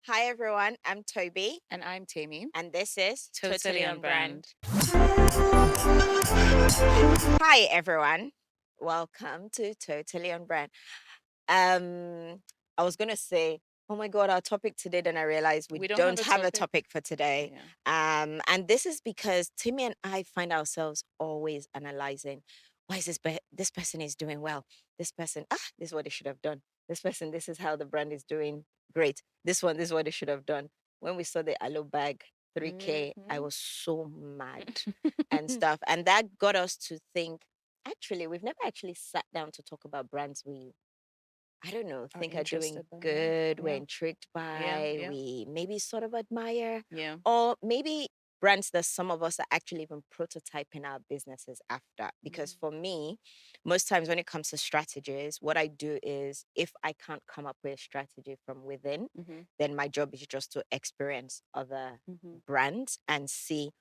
Hi everyone, I'm Toby, And I'm Temi. and this is Totally on brand. Hi everyone, welcome to Totally on Brand. I was gonna say, oh my god, our topic today. Then I realized we We don't have don't a have a topic. topic for today. Yeah. And this is because Timmy and I find ourselves always analyzing. Why is this person is doing well? This person, this is what they should have done. This person, this is how the brand is doing great. This is what they should have done. When we saw the aloe bag 3K, I Mhm. was so mad and stuff. And that got us to think, actually, we've never actually sat down to talk about brands we, I don't know, Are think are doing interested by good, we're yeah. intrigued Yeah. by, Yeah. we maybe sort of admire, Yeah. or maybe brands that some of us are actually even prototyping our businesses after. Because Mm. for me, most times when it comes to strategies, what I do is if I can't come up with a strategy from within, Mhm. then my job is just to experience other Mhm. brands and see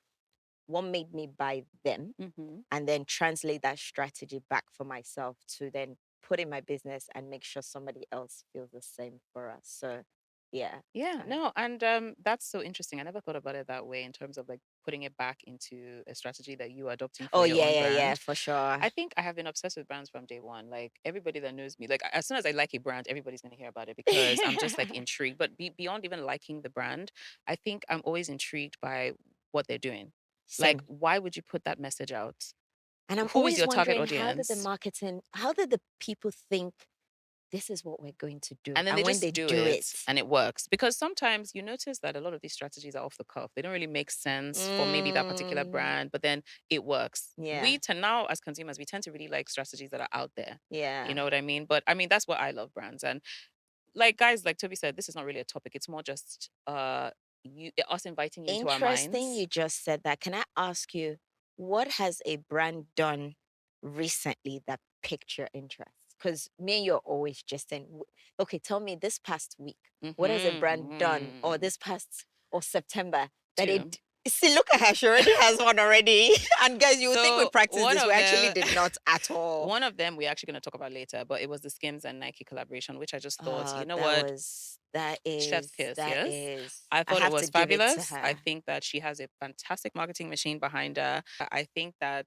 what made me buy them Mhm. and then translate that strategy back for myself to then put in my business and make sure somebody else feels the same for us. So, yeah. Yeah, Sorry. no, and that's so interesting. I never thought about it that way in terms of like putting it back into a strategy that you are adopting Oh, for your yeah, own yeah, yeah, brand. for sure. I think I have been obsessed with brands from day one. Like everybody that knows me, like as soon as I like a brand, everybody's gonna hear about it because I'm just like intrigued. But beyond even liking the brand, I think I'm always intrigued by what they're doing. Like, Same. why would you put that message out? And I'm Who is always your target wondering audience? how did the people think this is what we're going to do? And then they And when just they do do it it, and it works. Because sometimes you notice that a lot of these strategies are off the cuff. They don't really make sense for maybe that particular mm, brand, but then it works. yeah, We tend now as consumers, we tend to really like strategies that are out there. You yeah. know what I mean? But I mean, that's what I love brands. And like guys, like Toby said, this is not really a topic. It's more just us inviting you into our Interesting minds. you just said that. Can I ask you, what has a brand done recently that piqued your interest? Because me and you're always just saying, okay, tell me this past week, what has a brand done, or Mm-hmm. this past, or September, that Two. it. See, look at her. She already has one already. And guys, you would think we So practiced one this. We of actually them did not at all. one of them we're actually going to talk about later, but it was the Skims and Nike collaboration, which I just thought, you know That what? was, that Chef's is, kiss, that yes. is. I I thought it have to was give it to fabulous. I her. think that she has a fantastic marketing machine behind her. I think that,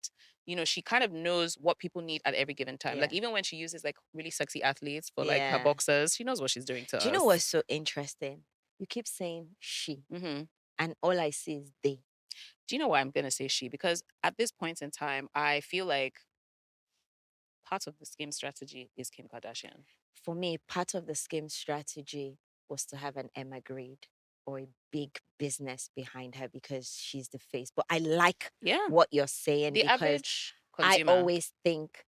she kind of knows what people need at every given time. Yeah. Like even when she uses like really sexy athletes for like her Yeah. boxers, she knows what she's doing to Do you know us. what's so interesting? You keep saying she, Hmm. and all I see is they. Do you know why I'm going to say she? Because at this point in time, I feel like part of the scheme strategy is Kim Kardashian. For me, part of the scheme strategy was to have an Emma grade or a big business behind her because she's the face. But I like Yeah. what you're saying The because average I consumer always think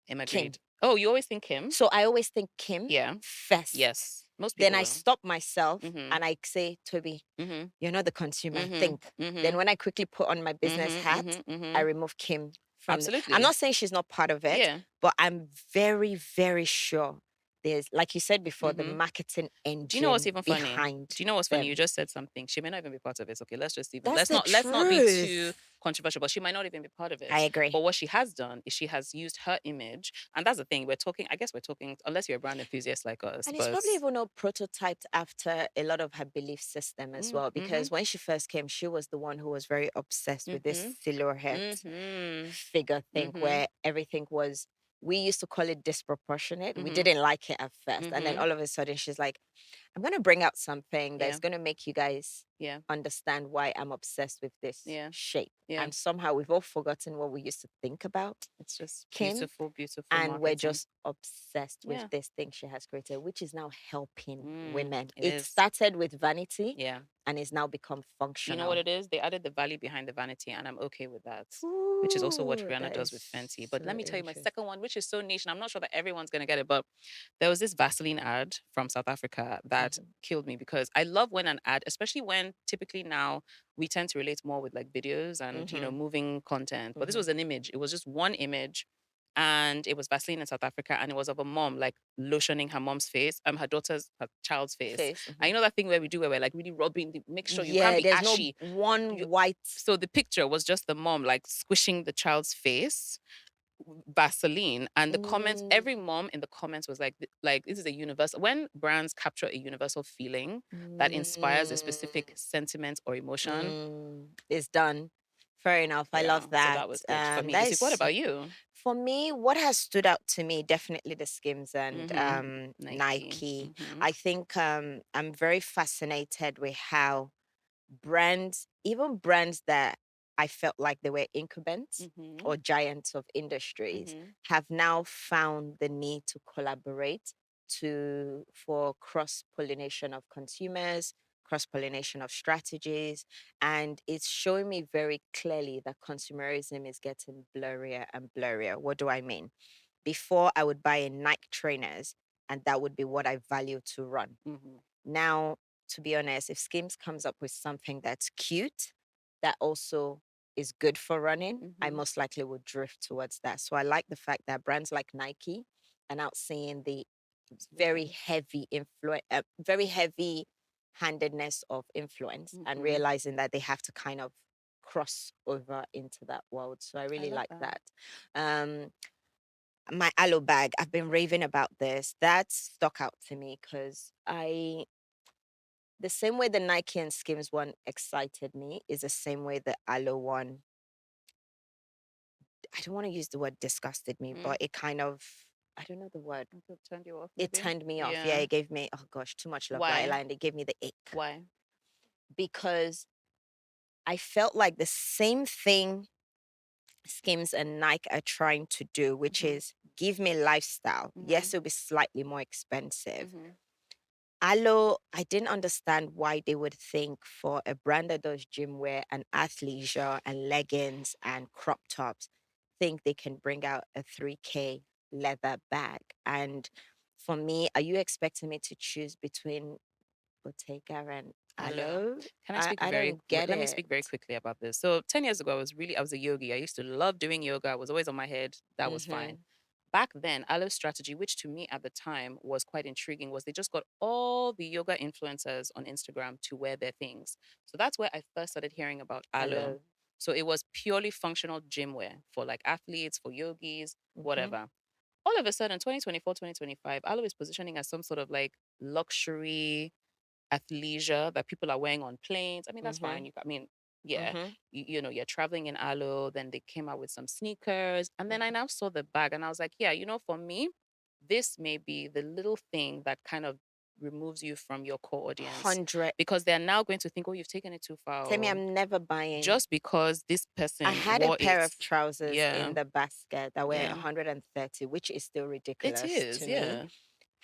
Kim. immigrate. Oh, you always think Kim? So I always think Kim Yeah. first. Yes. Most Then people I will. stop myself Mhm. and I say, Toby, Mhm. you're not the consumer. Mhm. Think. Then Mhm. when I quickly put on my business Mhm. hat, Mhm. I Mhm. remove Kim from the. I'm Absolutely. not saying she's not part of it, Yeah. but I'm very, very sure there's, like you said before, the Mhm. marketing Do you know what's engine even funny? behind Do you know what's funny? You them. just said something. She may not even be part of it. Okay, let's just even That's the let's not be too truth. controversial, but she might not even be part of I it. agree. But what she has done is she has used her image, and that's the thing. We're talking. I guess we're talking. Unless you're a brand enthusiast like us, And it's but probably even not prototyped after a lot of her belief system as well. mhm. Because when she first came, she was the one who was very obsessed with this Mhm. silhouette Mhm. figure thing Mhm. where everything was, we used to call it disproportionate. We Mhm. didn't like it at first. And then Mhm. all of a sudden she's like, I'm going to bring out something Yeah. that's going to make you guys Yeah. understand why I'm obsessed with this Yeah. shape. Yeah. And somehow we've all forgotten what we used to think about It's just Kim, beautiful, beautiful and we're marketing. just obsessed with Yeah. this thing she has created, which is now helping women. It It is. started with vanity Yeah. and is now become You know what functional. it is? They added the value behind the vanity, and I'm okay with that. Which is also what Ooh, Rihanna that does is with Fenty. But let so me tell you my interesting. second one, which is so niche, and I'm not sure that everyone's gonna get it. But there was this Vaseline ad from South Africa that Mhm. killed me because I love when an ad, especially when typically now we tend to relate more with like videos and Mhm. moving content. But this Mhm. was an image. It was just one image and it was Vaseline in South Africa, and it was of a mom like lotioning her mom's face, her child's face. Face. And Mhm. you know that thing where we do where we're like really rubbing, make sure you can't Yeah, be there's no ashy. one white. So the picture was just the mom like squishing the child's face. Vaseline, and the comments, Mm, every mom in the comments was like this is a universal, when brands capture a universal feeling that inspires a specific mm, sentiment or emotion. it's done. Fair enough. I Yeah, love so that. that was good for me That this week. What is about you? for me. What has stood out to me definitely the Skims and Mm-hmm. Nike. Nike. Mm-hmm. I think I'm very fascinated with how brands, even brands that I felt like they were incumbents Mm-hmm. or giants of industries, Mm-hmm. have now found the need to collaborate to for cross pollination of consumers, cross pollination of strategies, and it's showing me very clearly that consumerism is getting blurrier and blurrier. What do I mean? Before, I would buy a Nike trainers, and that would be what I value to run. Mm-hmm. Now, to be honest, if Skims comes up with something that's cute, that also is good for running, I Mm-hmm. most likely would drift towards that. So I like the fact that brands like Nike are now seeing the very Absolutely. heavy influence, very heavy handedness of influence, and Mm-hmm. realizing that they have to kind of cross over into that world. So I I really love like that. that. Um, my aloe bag, I've been raving about this. That stuck out to me because the same way the Nike and Skims one excited me is the same way the aloe one, I don't want to use the word disgusted me, Mm. but it kind of, I don't know the word. I could turn you off It maybe. turned me off. Yeah, Yeah. it gave me, oh gosh, too much love Lila, Why? and it gave me the ick Why? because I felt like the same thing Skims and Nike are trying to do, which Mm-hmm. is give me lifestyle. Mm-hmm. Yes, it'll be slightly more expensive. Mm-hmm. Aloe, I didn't understand why they would think for a brand that does gym wear and athleisure and leggings and crop tops, think they can bring out a 3K leather bag. And for me, are you expecting me to choose between Bottega and Hello. Aloe? Can I I, speak I don't get let me it. speak very quickly about this. So 10 years ago, I was a yogi. I used to love doing yoga. It was always on my head. That was fine. Mm-hmm. Back then, Aloe's strategy, which to me at the time was quite intriguing, was they just got all the yoga influencers on Instagram to wear their things. So that's where I first started hearing about Aloe. Aloe. So it was purely functional gym wear for like athletes, for yogis, Mm-hmm. whatever. All of a sudden, 2024, 2025, Aloe is positioning as some sort of like luxury athleisure that people are wearing on planes. I mean, that's fine. Mm-hmm. I mean, yeah, Mm-hmm. you know, you're traveling in aloe. Then they came out with some sneakers, and then I Mm-hmm. now saw the bag, and I was like, yeah, you know, for me, this may be the little thing that kind of removes you from your core audience 100. because they're now going to think, oh, you've taken it too far, Tell me, or I'm never buying. just because this I person had a wore pair it. of trousers Yeah, in the basket that were yeah, 130, which is still it ridiculous is. to me. Yeah,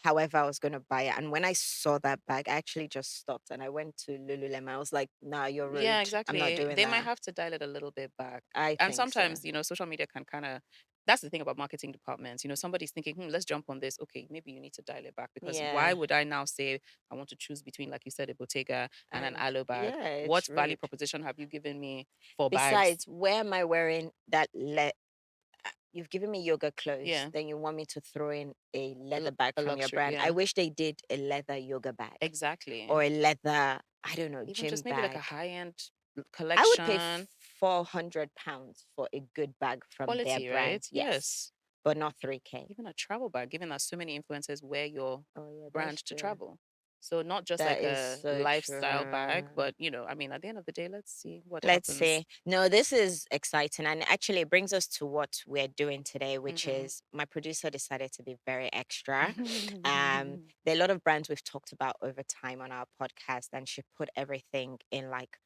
However, I was going to buy it. And when I saw that bag, I actually just stopped and I went to Lululemon. I was like, nah, you're yeah, rude. I'm not exactly. doing They might that. have to dial it a little bit back. I And think so. sometimes, you know, social media can kind of, that's the thing about marketing departments. You know, somebody's thinking, let's jump on this. Okay, maybe you need to dial it back because why Yeah. would I now say I want to choose between, like you said, a Bottega and an And aloe bag? yeah, What it's value rude. proposition have you given me for bags? Besides, where am I wearing that? You've given me yoga clothes, Yeah, then you want me to throw in a leather bag a from your luxury. brand. I Yeah, wish they did a leather yoga bag exactly. or a leather, I don't know, Even gym just maybe like a bag. high end I would pay collection, £400 for a good bag from their quality, right? brand. Yes, Yes. but not 3K. Even a travel bag, given that so many influencers wear your Oh yeah, brand that's to true. travel. So not just That like is a so lifestyle bag, true. but you know, I mean, at the end of the day, let's see what Let's happens. see. No, this is exciting. And actually, it brings us to what we're doing today, which Mm-hmm. is my producer decided to be very extra. There are a lot of brands we've talked about over time on our podcast, and she put everything in like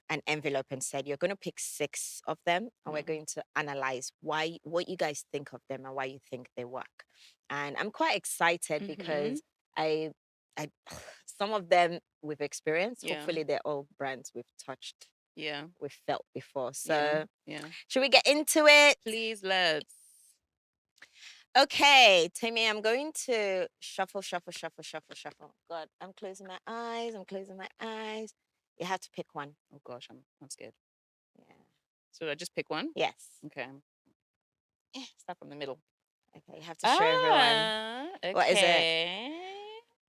an envelope and said, you're going to pick six of them, and we're going to analyze why, what you guys think of them, and why you think they work. And I'm quite excited Mm-hmm. because I, I, some of them we've experienced. Yeah, Hopefully, they're all brands we've touched, yeah, we've felt before. yeah, So, yeah. should we get into it? Please let's. Okay, Timmy, I'm going to shuffle, shuffle, shuffle, shuffle, shuffle. God, I'm closing my eyes. I'm closing my eyes. You have to pick one. Oh gosh, I'm scared. Yeah. So I just pick one. Yes. Okay. Start from the middle. Okay, you have to show everyone. Ah, What is it? okay.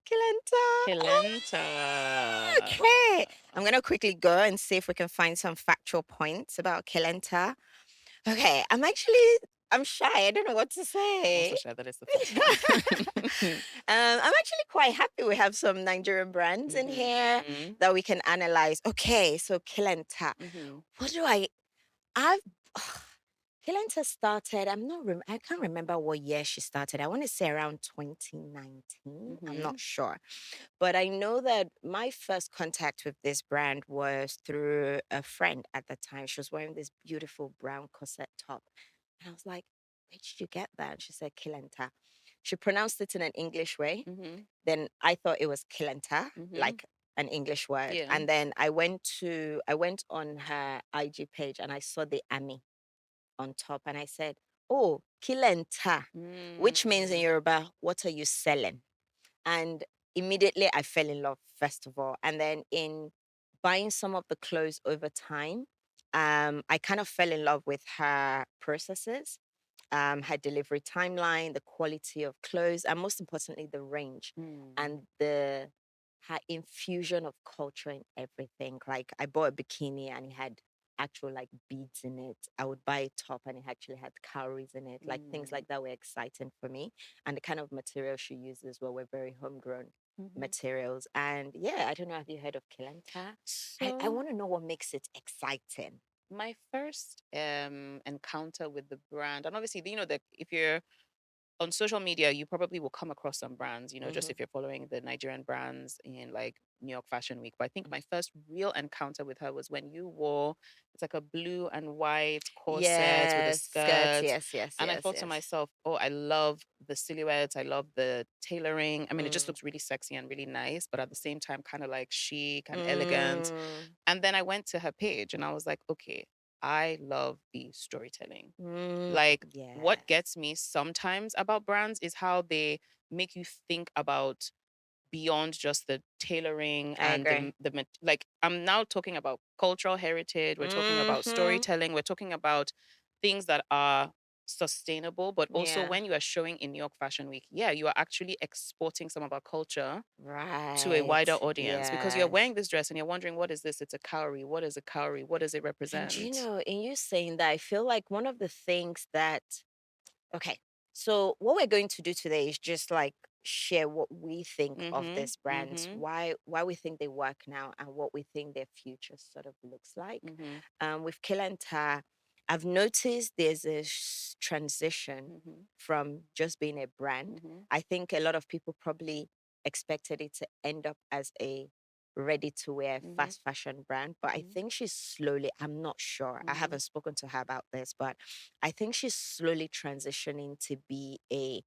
Kilentar. Ah, Kilentar. okay. I'm going to quickly go and see if we can find some factual points about Kilentar. Okay, I'm actually I'm shy. I don't know what to I'm also say. sure that it's the first time. I'm actually quite happy we have some Nigerian brands in Mhm. here Mhm. that we can analyze. Okay, so Kilentar. Mhm. What do I've Kilentar started. I can't remember what year she started. I want to say around 2019. I'm not Mhm. sure. But I know that my first contact with this brand was through a friend at the time. She was wearing this beautiful brown corset top. And I was like, where did you get that? And she said, Kilenta. She pronounced it in an English way. Mhm. Then I thought it was Kilenta, Mhm. like an English word. Yeah. And then I went on her IG page and I saw the Ami on top and I said, oh, Kilenta, which means in Mm. Yoruba, what are you selling? And immediately I fell in love, first of all. And then in buying some of the clothes over time, I kind of fell in love with her processes, her delivery timeline, the quality of clothes, and most importantly, the range Mm. and the her infusion of culture in everything. Like I bought a bikini and it had actual like beads in it. I would buy a top and it actually had cowries in it. Like things Mm. like that were exciting for me. And the kind of materials she uses were very homegrown Mhm. materials. And yeah, I don't know. Have you heard of Kilanta? I So want to know what makes it exciting. my first encounter with the brand, and obviously, that if you're on social media, you probably will come across some brands, just Mm-hmm. if you're following the Nigerian brands in like New York Fashion Week. But I think my first real encounter with her was when you wore it's like a blue and white corset with a Yes, skirts. skirt. Yes, yes, And I yes, thought to yes. myself, oh, I love the silhouettes. I love the tailoring. I mean, it just Mm. looks really sexy and really nice, but at the same time, kind of like chic and elegant. Mm. And then I went to her page and I was like, okay, I love the storytelling. Mm. Like, what Yes, gets me sometimes about brands is how they make you think about beyond just the tailoring I and agree. like I'm now talking about cultural heritage, we're talking about Mm-hmm. storytelling, we're talking about things that are sustainable, but also Yeah. when you are showing in New York Fashion Week, yeah, you are actually exporting some of our culture to a Right. wider audience because you're Yes. wearing this dress and you're wondering, what is this? It's a cowrie. What is a cowrie? What does it And represent? in you saying that, I feel like one of the things that okay. So what we're going to do today is just like share what we think of Mm-hmm. these brands, Mm-hmm. why we think they work now, and what we think their future sort of looks like. Mm-hmm. With Kilentar, I've noticed there's a transition Mm-hmm. from just being a brand. Mm-hmm. I think a lot of people probably expected it to end up as a ready to wear Mm-hmm. fast fashion brand, but I Mm-hmm. think she's slowly, I'm not sure, I Mm-hmm. haven't spoken to her about this, but I think she's slowly transitioning to be a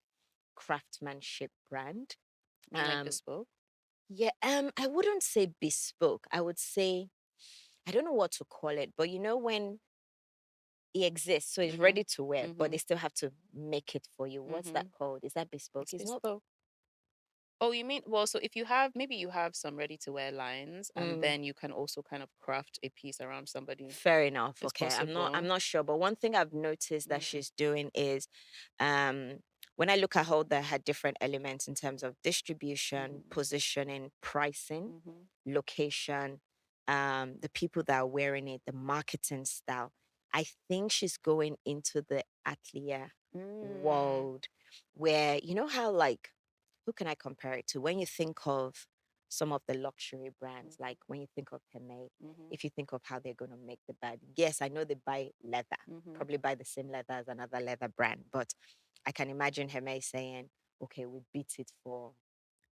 craftsmanship brand. You mean like Um, bespoke? yeah, I wouldn't say bespoke. I would say I don't know what to call it, but when it exists, so it's Mm-hmm. ready to wear, but Mm-hmm. they still have to make it for you. What's Mm-hmm. that called? Is that bespoke? It's It's not. bespoke. Oh, you mean, well, so if you have, maybe you have some ready to wear lines and Mm, then you can also kind of craft a piece around somebody. fair enough. It's Okay, I'm possible. not sure, but one thing I've noticed that Mm, she's doing is, um, when I look at how they had different elements in terms of distribution, mm, positioning, pricing, mm-hmm. location, the people that are wearing it, the marketing style. I think she's going into the atelier Mm, world where how like who can I compare it to? When you think of some of the luxury brands, like when you think of Hermes, mm-hmm. if you think of how they're going to make the bag, yes, I know they buy leather, Mm-hmm. probably buy the same leather as another leather brand, but I can imagine Hermes saying, okay, we beat it for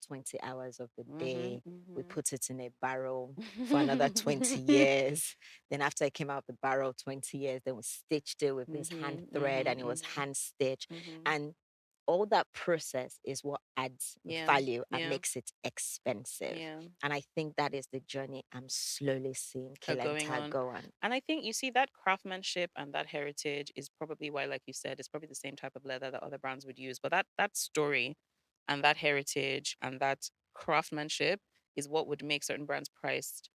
20 hours of the Mm-hmm. day. We Mm-hmm. put it in a barrel for another 20 years. Then after it came out the barrel 20 years, then we stitched it with this hand Mm-hmm. thread and it Mm-hmm. was hand stitched. Mm-hmm. And all that process is what adds Yeah. value and Yeah. makes it expensive. Yeah. And I think that is the journey I'm slowly seeing Her going Kilenta on. go on. And I think you see that craftsmanship and that heritage is probably why, like you said, it's probably the same type of leather that other brands would use. But that story and that heritage and that craftsmanship is what would make certain brands priced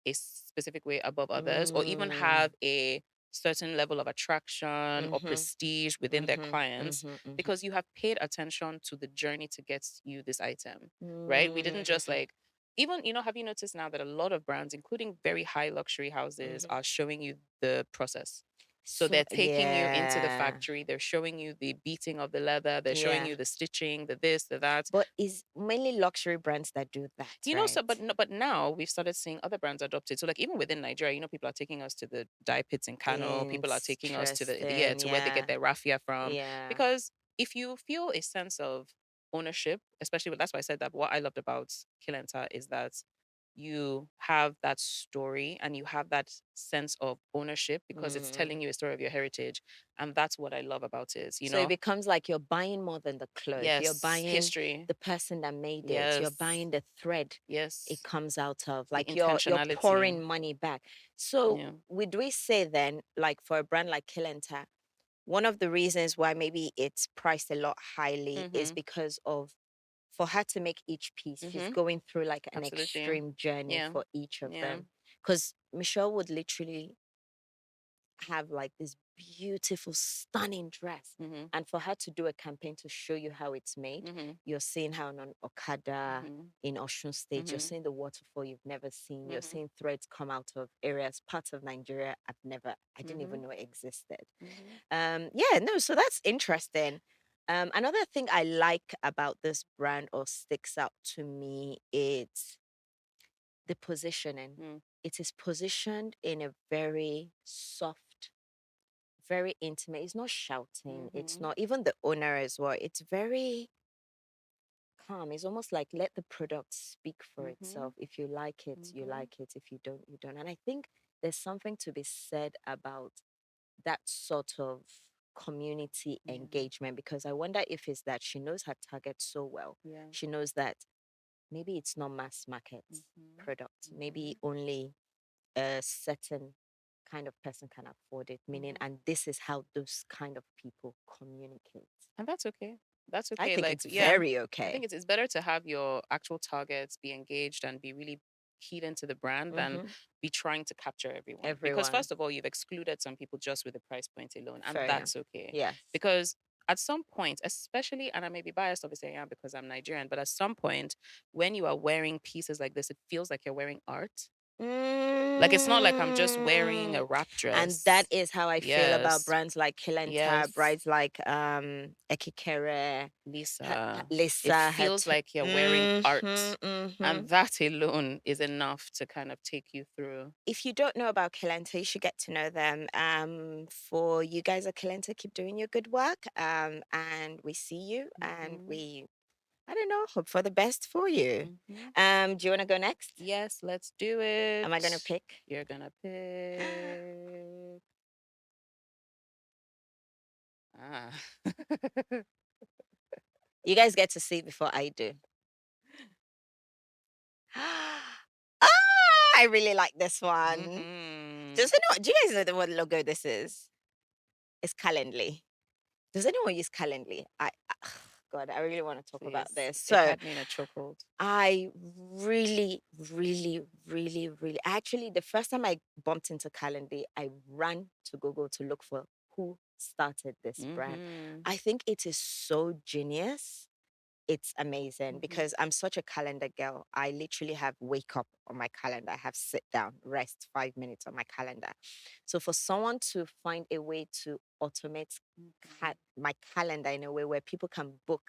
a specific way above others, or even Mm. have a certain level of attraction or Mm-hmm. prestige within their Mm-hmm. clients Mm-hmm. Mm-hmm. because you have paid attention to the journey to get you this item, right? We didn't just Mm-hmm. like even, have you noticed now that a lot of brands, including very high luxury houses, Mm-hmm. are showing you the process? So So they're taking you into the yeah, factory, they're showing you the beating of the leather, they're showing yeah. you the stitching, the this, the that. But it's mainly luxury brands that do that, You know, right? so but no, but now we've started seeing other brands adopt it. So like even within Nigeria, you know, people are taking us to the dye pits in Kano, people are taking us to yeah, Interesting. to where they get Yeah. their raffia from. Yeah. Because if you feel a sense of ownership, especially that's why I said that what I loved about Kilentar is that you have that story and you have that sense of ownership because it's Mm. telling you a story of your heritage. And that's what I love about it, you So it know? becomes like you're buying more than the cloth. You're Yes, buying history. the person that made it. You're Yes, buying the thread it yes. comes out of. The Like you're intentionality. pouring money back. So Yeah. would we say then, like for a brand like Kilenta, one of the reasons why maybe it's priced a lot highly is Mm-hmm. because of for her to make each piece, she's Mm-hmm. going through like an Absolutely. extreme journey Yeah. for each of Yeah. them. Because Michelle would literally have like this beautiful, stunning dress. Mhm. And for her to do a campaign to show you how it's made, Mhm. you're seeing how on Okada Mhm. in Osun State, you're Mhm. seeing the waterfall you've never seen, you're Mhm. seeing threads come out of areas, parts of Nigeria I didn't even Mhm. know it existed. Mhm. Yeah, no, so that's interesting. Another thing I like about this brand or sticks out to me is the positioning. Mm. It is positioned in a very soft, very intimate. It's not shouting. It's Mhm. not even the owner as well. It's very calm. It's almost like let the product speak for itself. Mhm. If you like it, you Mhm. like it. If you don't, you don't. And I think there's something to be said about that sort of community Yeah. engagement because I wonder if it's that she knows her target so well. Yeah. She knows that maybe it's not mass market Mhm. product. Maybe Mhm. only a certain kind of person can afford it, meaning, Mhm. and this is how those kind of people communicate. And that's okay. That's I okay. think Like, it's yeah, very I think okay. it's better to have your actual targets be engaged and be really keyed into the brand than Hmm. be trying to capture everyone. Because Everyone. first of all, you've excluded some people just with the price point alone, and Fair enough. that's okay. Yes. Because at some point, especially, and I may be biased, obviously I am because I'm Nigerian, but at some point, when you are wearing pieces like this, it feels like you're wearing art. Like it's not like I'm just wearing a Mm. wrap And that dress. is how I feel about Yes. brands like Kilentar, Yes. brands like Ekikere, Lisa. It Lisa, feels like you're wearing art. hmm. And that alone is enough to kind of take you through. If you don't know about Kilenta, you should get to know them. For you guys at Kilenta, keep doing your good work. And we see you, and Hmm. we, I don't know, hope for the best for you. Hmm. Do you want to go next? Yes, let's do Am I gonna it. pick? You're gonna pick. Ah. You guys get to see before I do. Ah, I really like this one. Hmm. Does anyone? Do you guys know what logo this is? It's Calendly. Does anyone use Calendly? God, I really want to talk about Please. this. It So had me in a chokehold. I really, really, really, really actually the first time I bumped into Calendly, I ran to Google to look for who started this brand. Mm-hmm. I think it is so genius. It's amazing Mm-hmm. because I'm such a calendar girl. I literally have wake up on my calendar, I have sit down, rest 5 minutes on my calendar. So for someone to find a way to automate Mm-hmm. my calendar in a way where people can book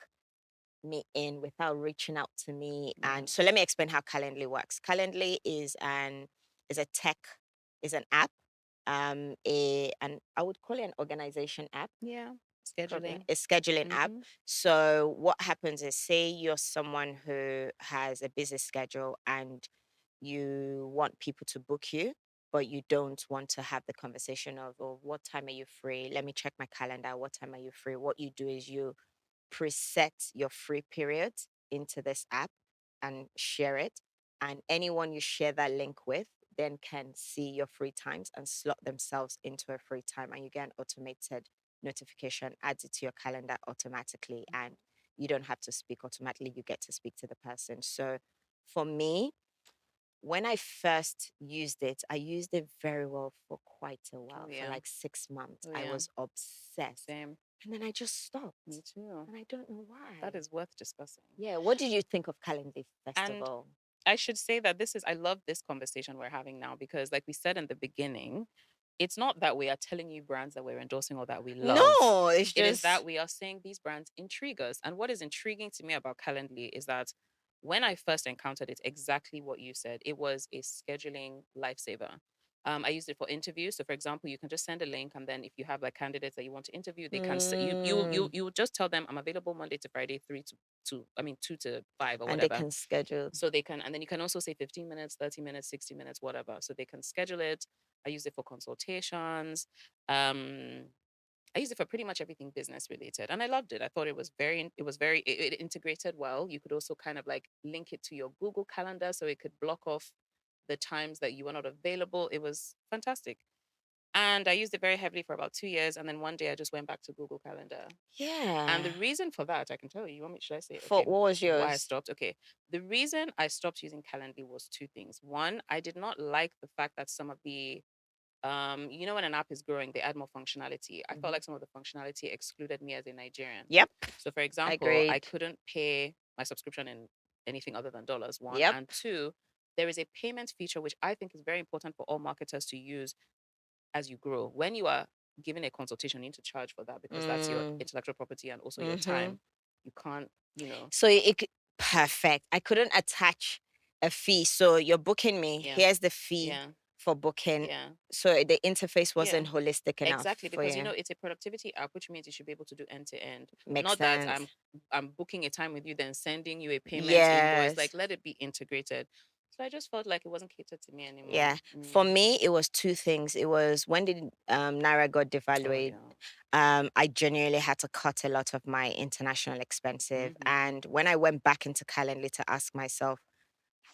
me in without reaching out to me. Yeah. And so let me explain how Calendly works. Calendly is a tech, is an app, and I would call it an organization app, Yeah. probably Scheduling. a scheduling app. Mm-hmm. So what happens is, say you're someone who has a busy schedule and you want people to book you, but you don't want to have the conversation of, oh, what time are you free? Let me check my calendar. What time are you free? What you do is you preset your free period into this app and share it. And anyone you share that link with then can see your free times and slot themselves into a free time. And you get an automated notification, adds it to your calendar automatically. And you don't have to speak automatically, you get to speak to the person. So for me, when I first used it, I used it very well for quite a Oh while. For yeah. like 6 months, Oh I yeah. was obsessed. Same. And then I just Me stopped. too. And I don't know That why. is worth discussing. Yeah. What did you think of Calendly And Festival? I should say that I love this conversation we're having now because, like we said in the beginning, it's not that we are telling you brands that we're endorsing or that we love. No, it's It is that just we are saying these brands intrigue us. And what is intriguing to me about Calendly is that when I first encountered it, exactly what you said, it was a scheduling lifesaver. I used it for interviews. So, for example, you can just send a link, and then if you have like candidates that you want to interview, they can you just tell them I'm available Monday to Friday, 2 to 5 or and they whatever. can schedule. So they can, and then you can also say 15 minutes, 30 minutes, 60 minutes, whatever. So they can schedule it. I use it for consultations. Um, I use it for pretty much everything business related, and I loved it. I thought it integrated well. You could also kind of like link it to your Google Calendar, so it could block off the times that you were not available. It was fantastic, and I used it very heavily for about 2 years, and then one day I just went back to Google Calendar. And Yeah. the reason for that, I can tell you. You want me? Should I say it? For Okay. what was Why I yours? stopped? Okay. The reason I stopped using Calendly was two things. One, I did not like the fact that some of the when an app is growing, they add more functionality. I felt Mhm. like some of the functionality excluded me as a Nigerian. Yep. So, for example, I Agreed. couldn't pay my subscription in anything other than dollars, one. Yep. And two, there is a payment feature which I think is very important for all marketers to use as you grow. When you are giving a consultation, you need to charge for that because that's your Mm. intellectual property and also your Mm-hmm. time. You can't, So perfect. I couldn't attach a fee. So you're booking me. yeah, Here's the fee yeah, for booking. yeah. So the interface Yeah, wasn't holistic enough exactly, for because you. it's a productivity app, which means you should be able to do end to end. Makes Not that I'm sense. I'm booking a time with you, then sending you a payment invoice. Yes. Like let it be integrated. So I just felt like it wasn't catered to me anymore. Yeah. For me, it was two things. It was when did Naira got Oh devalued. yeah. I genuinely had to cut a lot of my international expensive. Mm-hmm. And when I went back into Calendly to ask myself,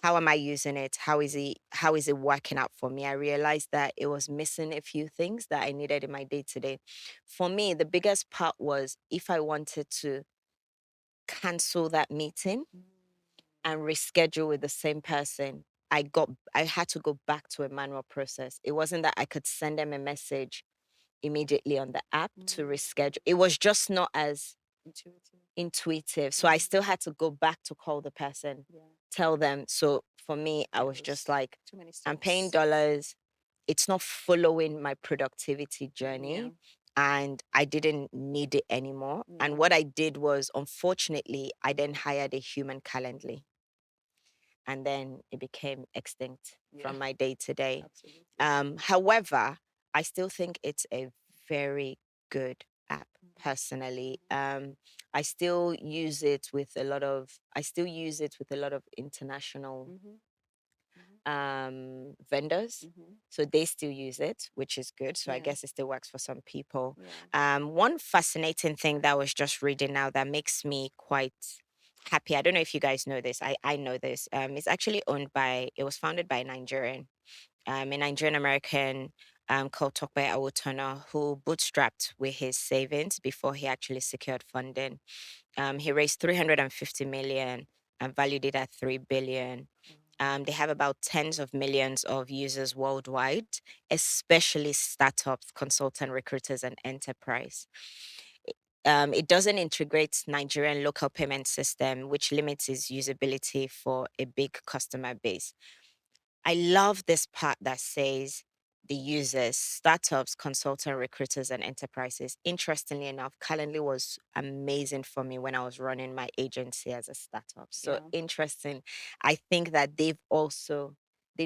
how am I using it? How is it working out for me? I realized that it was missing a few things that I needed in my day to day. For me, the biggest part was if I wanted to cancel that meeting and reschedule with the same person, I had to go back to a manual process. It wasn't that I could send them a message immediately on the app to Mm, reschedule. It was just not as intuitive. intuitive. So I still Mm, had to go back to call the person, yeah. tell them. So for me, I Yeah, it was just was like, too many I'm paying steps. dollars. It's not following my productivity Yeah. journey. And I didn't need it anymore. And Yeah. what I did was, unfortunately, I then hired a human Calendly. And then it became extinct Yeah. from my day to day. Absolutely. However, I still think it's a very good app personally. Mm-hmm. I still use it with a lot of international Mm-hmm. Mm-hmm. vendors. Mm-hmm. So they still use it, which is good. So I Yeah. guess it still works for some people. Yeah. One fascinating thing that I was just reading now that makes me quite happy. I don't know if you guys know this. I know this. It's actually it was founded by a Nigerian American called Tokwe Awotona, who bootstrapped with his savings before he actually secured funding. He raised 350 million and valued it at 3 billion. Wow. They have about tens of millions of users worldwide, especially startups, consultant recruiters, and enterprise. It doesn't integrate Nigerian local payment system, which limits its usability for a big customer base. I love this part that says the users, startups, consultant recruiters, and enterprises. Interestingly enough, Calendly was amazing for me when I was running my agency as a startup. So Yeah. interesting. I think that they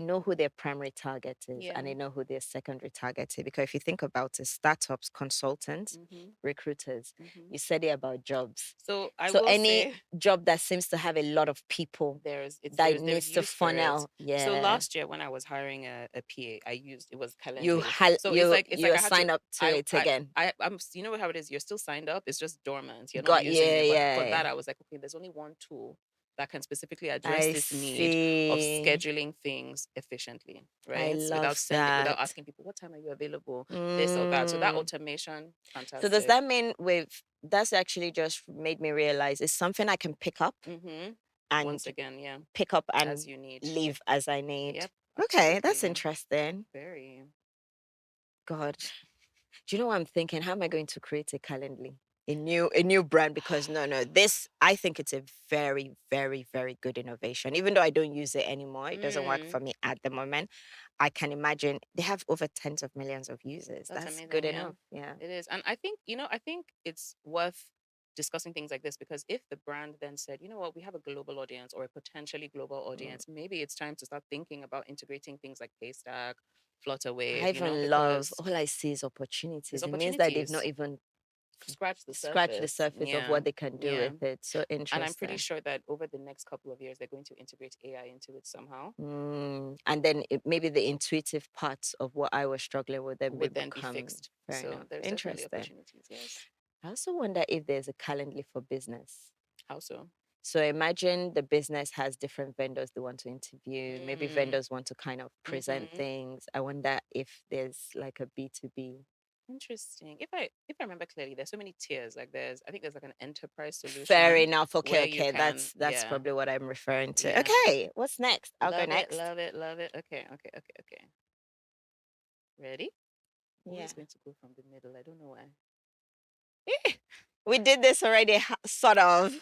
know who their primary target is and Yeah. they know who their secondary target is. Because if you think about it, startups, consultants, Mm-hmm. recruiters, Mm-hmm. you said it about jobs. So I So will any say job that seems to have a lot of people that there's needs to use for it. funnel, So yeah, last year when I was hiring a PA, I used it was Calendly. So it's like you I had to sign up to it again. you know how it is. You're still signed up. It's just dormant. You're not Got using yeah, it. But for yeah. that, I was like, okay, there's only one tool that can specifically address I this need of see. scheduling things efficiently, I right? love Without that. asking people what time are you available, this or that. So that Mm. automation, So does fantastic. that mean that's actually just made me realize it's something I can Mm-hmm. and Once again, yeah, pick up as and you need. leave as I need. Yep, Okay, that's absolutely. interesting. Very. God. Do you know what I'm thinking? How am I going to create a Calendly? a new brand, because no, this, I think it's a very, very, very good innovation. Even though I don't use it anymore, it doesn't work for Mm, me at the moment. I can imagine they have over tens of millions of users. that's That's good amazing. Yeah, enough. Yeah. it is. And I think, I think it's worth discussing things like this because if the brand then said, you know what, we have a global audience or a potentially global Mm. audience, maybe it's time to start thinking about integrating things like Paystack, I Flutterwave, even love, because all I see is there's opportunities. It means that they've not opportunities. even Scratch the scratched the surface. surface of Yeah. what they can do Yeah. with it. So And I'm pretty interesting. sure that over the next couple of years, they're going to integrate AI into it somehow. And then maybe the intuitive parts of what I was struggling with then will Would then be become fixed. fair So enough. there's definitely Interesting. opportunities. Yes. I also wonder if there's a Calendly for business. How so? So imagine the business has different vendors they want to interview. Maybe Mm, vendors want to kind of present mm-hmm. things. I wonder if there's like a B2B. Interesting. If I remember clearly, there's so many tiers. Like I think there's like an enterprise Fair solution enough. Okay, where you okay. can, That's yeah, probably what I'm referring to. yeah. Okay, what's next? I'll go Love it, next. love it, love it. Okay, okay, okay, okay. Ready? Yeah. Always going to go from the middle. I don't know why. We did this already, sort of.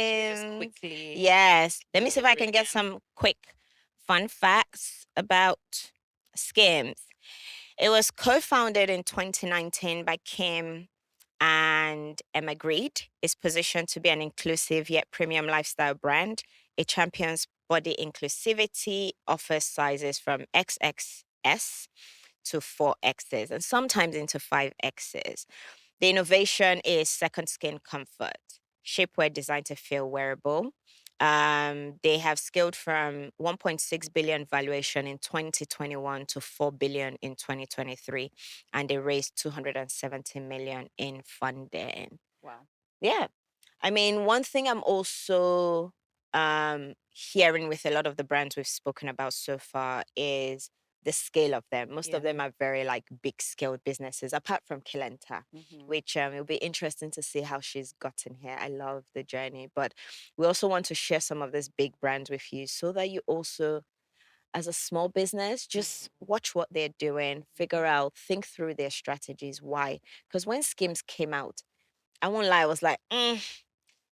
Should we just Skims. quickly Yes. Let go me see if over I it can get again? some quick fun facts about Skims. It was co-founded in 2019 by Kim and Emma Greed. Is positioned to be an inclusive yet premium lifestyle brand. It champions body inclusivity, offers sizes from XXS to 4Xs and sometimes into 5Xs. The innovation is second skin comfort, shapewear designed to feel wearable. They have scaled from 1.6 billion valuation in 2021 to 4 billion in 2023, and they raised 270 million in funding. Wow. Yeah. I mean, one thing I'm also hearing with a lot of the brands we've spoken about so far is the scale of them. Most of Yeah. them are very like big scale businesses, apart from Kilentar, Mm-hmm. which it'll be interesting to see how she's gotten here. I love the journey, but we also want to share some of these big brands with you so that you also, as a small business, just Mm-hmm. watch what they're doing, figure out, think through their strategies. Why? Because when Skims came out, I won't lie, I was like,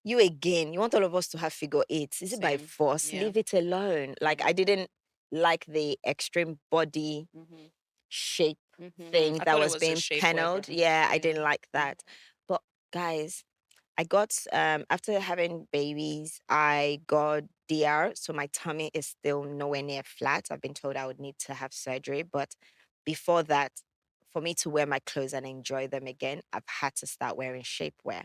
you again. You want all of us to have figure eights. Is it by Same. force? Yeah. Leave it alone. Like, Yeah. I didn't like the extreme body Mm-hmm. shape Mm-hmm. thing I that thought it was was a being shapewear paneled. brand. Yeah, I Yeah. didn't like Mm-hmm. that. But guys, I got after having babies, I got DR, so my tummy is still nowhere near flat. I've been told I would need to have surgery, but before that, for me to wear my clothes and enjoy them again, I've had to start wearing shapewear.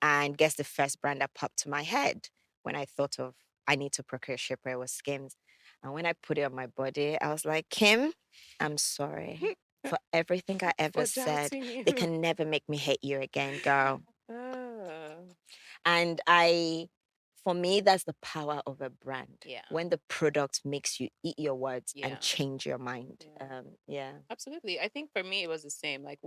And guess the first brand that popped to my head when I thought of I need to procure shapewear was Skims. And when I put it on my body, I was like, Kim, I'm sorry for everything I ever For said. doubting They you. can never make me hate you again, girl. Ah, And for me, that's the power of a brand. yeah. When the product makes you eat your words and Yeah. change your mind. Yeah. Yeah. Absolutely. I think for me it was the same. Like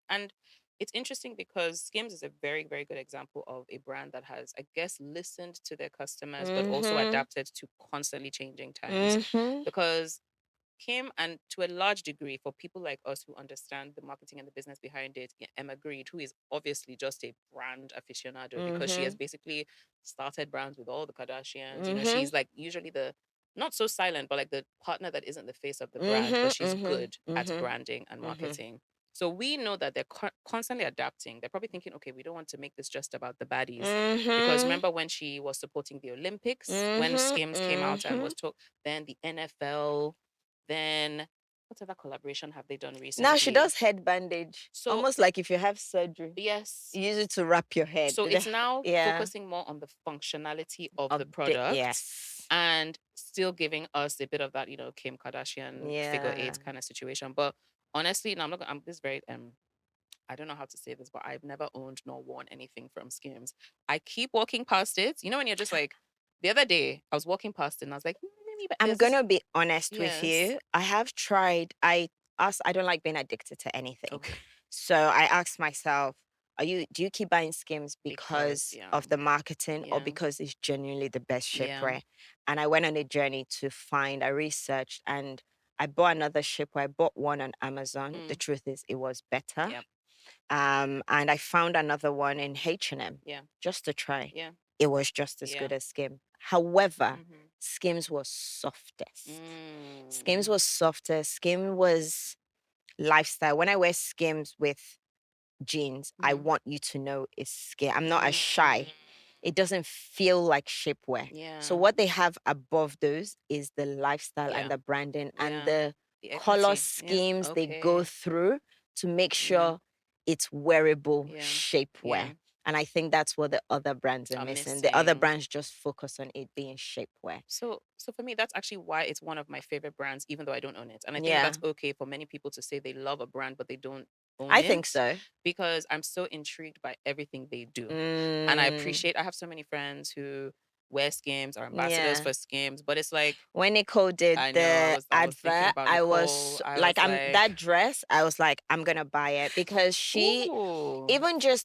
and it's interesting because Skims is a very, very good example of a brand that has, I guess, listened to their customers, but also Mm-hmm. adapted to constantly changing times. Mm-hmm. Because Kim, and to a large degree, for people like us who understand the marketing and the business behind it, Emma Grede, who is obviously just a brand aficionado because she has Mm-hmm. basically started brands with all the Kardashians. Mm-hmm. She's like usually the not so silent, but like the partner that isn't the face of the brand, but Mm-hmm. she's Mm-hmm. good at Mm-hmm. branding and Mm-hmm. marketing. So we know that they're constantly adapting. They're probably thinking, okay, we don't want to make this just about the baddies. Because Mhm. remember when she was supporting the Olympics, when Mhm. Skims came out and Mhm. was talk, then the NFL, then what other collaboration have they done Now she recently? does head bandage, So almost like if you have surgery, yes, you use it to wrap your head. so it's now Yeah. focusing more on the functionality of Of the the product yes. and still giving us a bit of that, Kim Kardashian figure Yeah. eight kind of situation. But honestly, no, I'm not. I'm this very I don't know how to say this, but I've never owned nor worn anything from Skims. I keep walking past it. You know when you're just like, the other day I was walking past it and I was like, maybe but I'm there's this. gonna be honest with Yes. you. I have tried. I don't like being addicted to anything. Okay. So I asked myself, do you keep buying Skims Because because yeah, of the marketing or yeah, because it's genuinely the best yeah. shapewear? And I went on a journey to find, I researched, and I bought another shapewear. I bought one on Amazon. The Mm, truth is it was better. yep. And I found another one in H&M Yeah. just to try. Yeah. It was just as Yeah. good as Skim. However, Mhm. Skims was softest. Skims Mm. was softest. Skim was lifestyle. When I wear Skims with jeans, I Mhm. want you to know it's Skim. I'm not as Mm. shy. It doesn't feel like shapewear. So Yeah. what they have above those is the lifestyle and Yeah. the branding and Yeah. the The color equity. Yeah. schemes they go Okay. through to make Yeah. sure it's wearable Yeah. shapewear. Yeah. And I think that's what the other brands are Are missing. The other missing. brands just focus on it being shapewear. So for me, that's actually why it's one of my favorite brands, even though I don't own it. And I think Yeah, that's okay for many people to say they love a brand, but they don't own I think it, so. because I'm so intrigued by everything they do. And I Mm, appreciate, I have so many friends who wear Skims, are ambassadors yeah. for Skims, but it's like, When Nicole did I know the I was thinking advert, about I Nicole. was I like, was I'm like, that dress. I was like, I'm gonna buy it because she, ooh,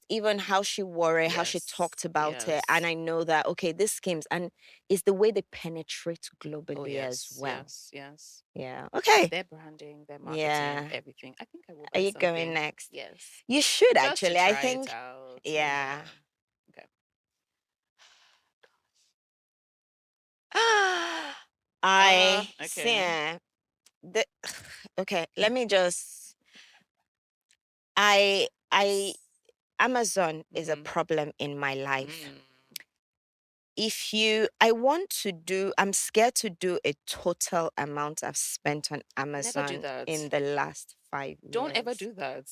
even how she wore it, how she yes, talked about it, and yes. I know that okay, this Skims and it's the way they penetrate Oh globally as yes, well. yes, yes. Yeah. Okay. Their branding, their marketing, Yeah. everything. I think I will Are buy you going something. next? Yes. You should Just to actually. I try it think. out. Yeah. Yeah. Okay. I Okay. see. The, okay. Let me just. I Amazon is a Mm-hmm. problem in my life. Mm. If you, I want to do, I'm scared to do a total amount I've spent on Never do Amazon in that. the last five Don't ever years. do that.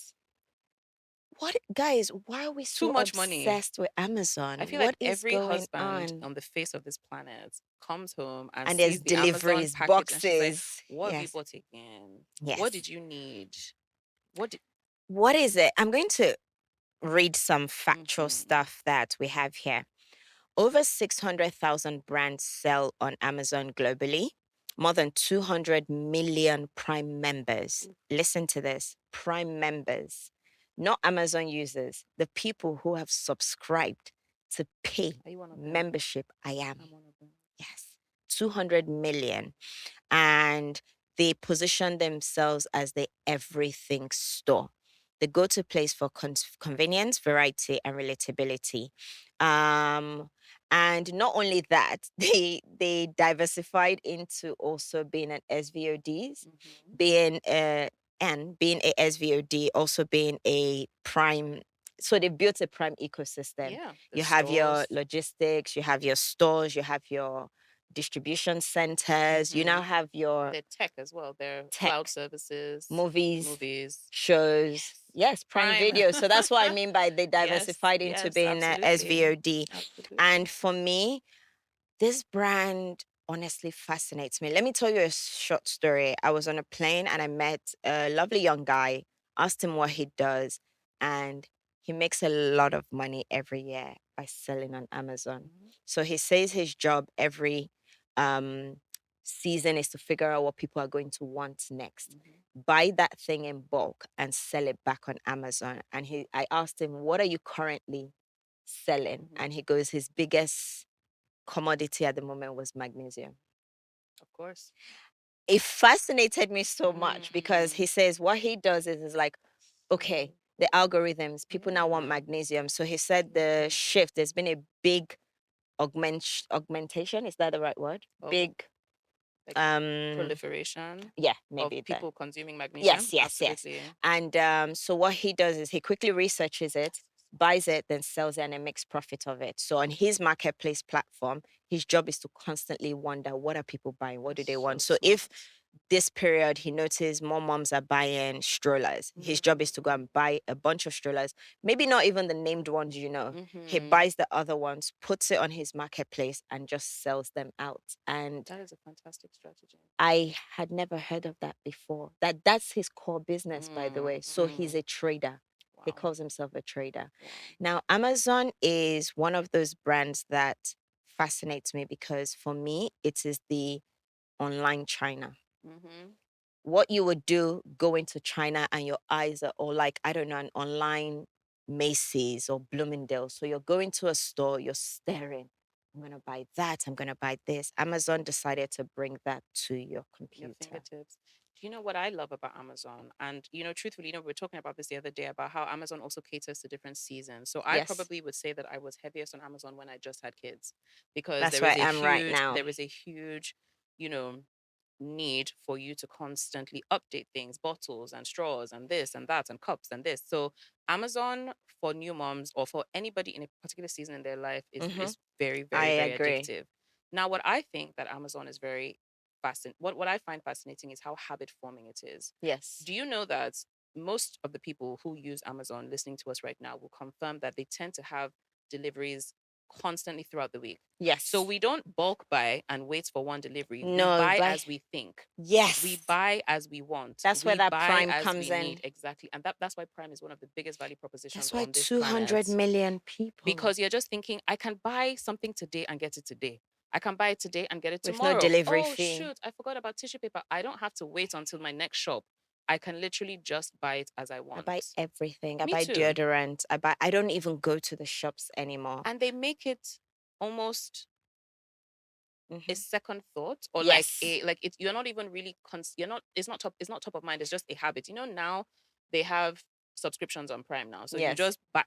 What, guys, why are we Too so much money. obsessed with I Amazon? feel What like is every going husband on? on the face of this planet comes home and And there's sees the Amazon deliveries, package and she's like, boxes. what have you Yes, bought again? What yes. did you need? What did What is it? I'm going to read some factual mm-hmm. stuff that we have here. Over 600,000 brands sell on Amazon globally, more than 200 million Prime members. Listen to this, Prime members, not Amazon users, the people who have subscribed to pay Are you one of them? membership. I am. I'm one of them. Yes, 200 million. And they position themselves as the everything store, the go-to place for convenience, variety, and relatability. Um, and not only that, they diversified into also being an SVODs, Mm-hmm. being being a SVOD, also being a prime. So they built a prime ecosystem. Yeah. The You have your stores. logistics, you have your stores, you have your distribution centers. You now Mm-hmm. have your Their tech as well, their cloud tech, services, movies, movies. shows. Yes. Yes, Prime Prime. Video. So that's what I mean by they Yes, diversified into yes, being a absolutely. SVOD. And Absolutely. for me, this brand honestly fascinates me. Let me tell you a short story. I was on a plane and I met a lovely young guy, asked him what he does, and he makes a lot of money every year by selling on Amazon. Mhm, So he says his job every um, season is to figure out what people are going to want next. mhm, Buy that thing in bulk and sell it back on Amazon. And I asked him, "What are you currently selling?" mhm. And he goes, his biggest commodity at the moment was magnesium. Of course. It fascinated me so much because Mm, he says what he does is like, okay, the algorithms, people now want yeah. magnesium. So he said the Yeah. shift, there's been a big augmentation, is that the right word? Of Big like um proliferation yeah, of maybe that. people consuming magnesium. Yes, yes, yes. Absolutely. And so what he does is he quickly researches it, buys it, then sells it, and then makes profit of it. So on his marketplace platform, his job is to constantly wonder what are people buying? What do they That's want? so So if smart. this period he noticed more moms are buying strollers, his job is to go Mm, and buy a bunch of strollers, maybe not even the named ones, you know. He mm-hmm. buys the other ones, puts it on his marketplace, and just sells them out. And That is a fantastic strategy. I had never heard of that before. That's his core business, by the Mm, way. So he's mm. a trader. He Wow. calls himself a trader. Wow. Now, Amazon is one of those brands that fascinates me because for me, it is the online China. Mm-hmm. What you would do going to China and your eyes are all like, I don't know, an online Macy's or Bloomingdale. So you're going to a store, you're staring. I'm going to buy that. I'm going to buy this. Amazon decided to bring that to your Your computer. fingertips. Do you know what I love about Amazon? And truthfully, we were talking about this the other day about how Amazon also caters to different seasons. So I Yes, probably would say that I was heaviest on Amazon when I just had kids, because that's where I am right now. there is a huge, you know, need for you to constantly update things, bottles and straws and this and that and cups and this. So Amazon for new moms or for anybody in a particular season in their life Mm-hmm. is very, I very, very agree. addictive. Now, what I think that Amazon is very what I find fascinating is how habit forming it is. Yes. Do you know that most of the people who use Amazon listening to us right now will confirm that they tend to have deliveries constantly throughout the week? So Yes. we don't bulk buy and wait for one delivery. We No, buy but as we think. We yes, buy as we want. that's where We that buy Prime as comes we need. in. Exactly. And that's why Prime is one of the biggest value That's propositions why on this 200 planet, million people because you're just thinking, I can buy something today and get it today. I can buy it today and get it with no tomorrow. delivery Oh, fee. shoot, I forgot about tissue paper. I don't have to wait until my next shop. I can literally just buy it as I I buy want. everything. I Me buy too. deodorant. I don't even go to the shops anymore. And they make it almost a Hmm. second thought, or like Yes. a like it you're not even really you're not it's not top of mind. It's just a habit. Now they have subscriptions on Prime now, so Yes.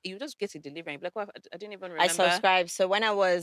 you just get it delivery and be like, well, I didn't even I remember. subscribe. So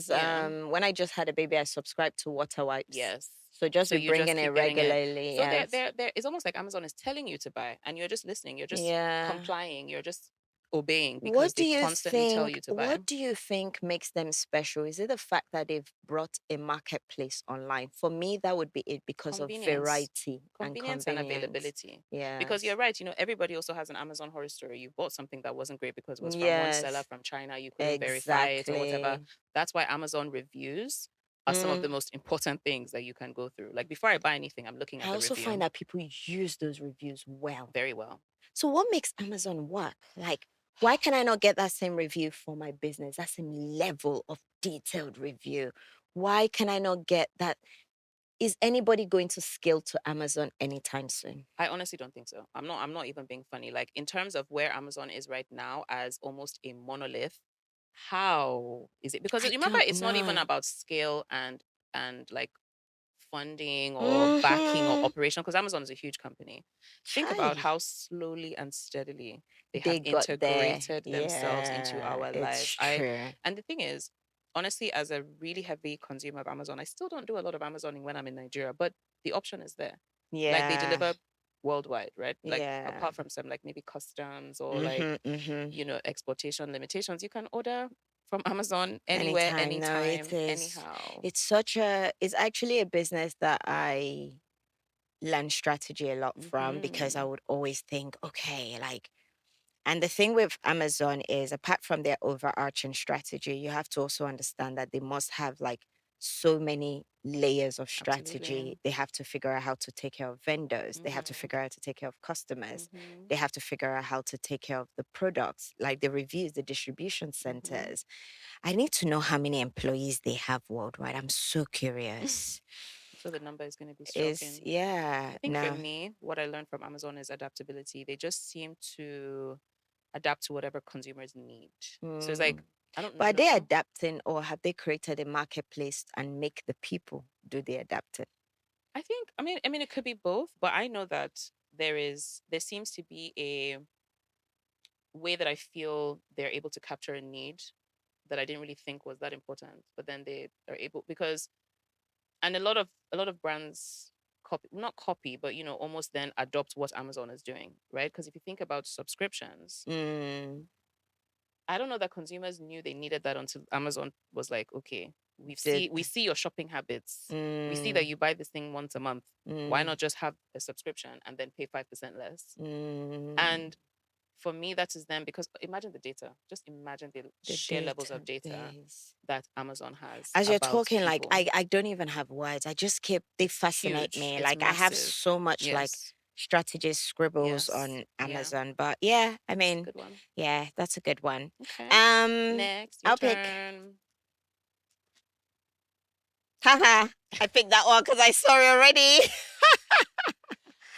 Yeah. when I just had a baby, I subscribed to water wipes. Yes. So just So be you just bringing it keep getting it. regularly. So Yes. it's almost like Amazon is telling you to buy, and you're just listening. You're just Yeah. complying. You're just obeying because they constantly tell you to buy. What do you think makes them special? Is it the fact that they've brought a marketplace online? For me, that would be it because of Convenience. variety and Convenience and convenience. availability. Because you're Yes. right, everybody also has an Amazon horror story. You bought something that wasn't great because it was from one seller Yes. from China, you couldn't verify it or whatever. Exactly. That's why Amazon reviews are some of the Mm. most important things that you can go through. Like before I buy anything, I'm looking I at the also find review that people use those reviews well. very well. So what makes Amazon work? Like, why can I not get that same review for my business? That same level of detailed review? Why can I not get that? Is anybody going to scale to Amazon anytime soon? I honestly don't think so. I'm not even being funny. Like in terms of where Amazon is right now as almost a monolith, how is it? Because I remember, don't it's not even know. about scale and like funding or backing or Mm-hmm. operation, because Amazon is a huge company. Think about Chai. how slowly and steadily they have They got there. integrated themselves into Yeah, our it's lives. I true. And the thing is, honestly, as a really heavy consumer of Amazon, I still don't do a lot of Amazoning when I'm in Nigeria, but the option is there. Like they Yeah, deliver worldwide, right? Like yeah. apart from some like maybe customs or like, Mm-hmm, mm-hmm. exportation limitations, you can order from Amazon anywhere, Anytime. No, it anytime, is. anyhow. It's actually a business that I learn strategy a lot from because I Hmm. would always think, okay, like, and the thing with Amazon is apart from their overarching strategy, you have to also understand that they must have like so many layers of Absolutely. strategy. They have to figure out how to take care of vendors. They have to Mhm. figure out how to take care of customers. Mhm. They have to figure out how to take care of the products, like the reviews, the distribution Mhm. centers. I need to know how many employees they have worldwide. I'm so curious. So the number is going to be Is shocking. yeah, I think for no. me, what I learned from Amazon is adaptability. They just seem to adapt to whatever consumers need. So it's like, Mm. I don't But are they know. adapting or have they created a marketplace and make the people do the adapting? I mean, it could be both, but I know that there seems to be a way that I feel they're able to capture a need that I didn't really think was that important, but then they are able, because and a lot of brands copy, not copy, but almost then adopt what Amazon is doing, right? Because if you think about subscriptions, Mm, I don't know that consumers knew they needed that until Amazon was like, okay, did we see your shopping habits. We see that mm, you buy this thing once a month. Why mm, not just have a subscription and then pay 5% less? mm, And for me, that is them, because imagine the data. Just imagine the the sheer levels of data database. that Amazon has As you're about talking, like people. I don't even have words. I just keep they It's fascinate huge. me. It's Like I have massive. so much like Yes. strategist scribbles Yes. on Yeah. Amazon. But yeah, I It's a mean, good one. yeah, that's a good one. Okay. Um, Next, your I'll pick. turn. Haha, I picked that one because I saw it already.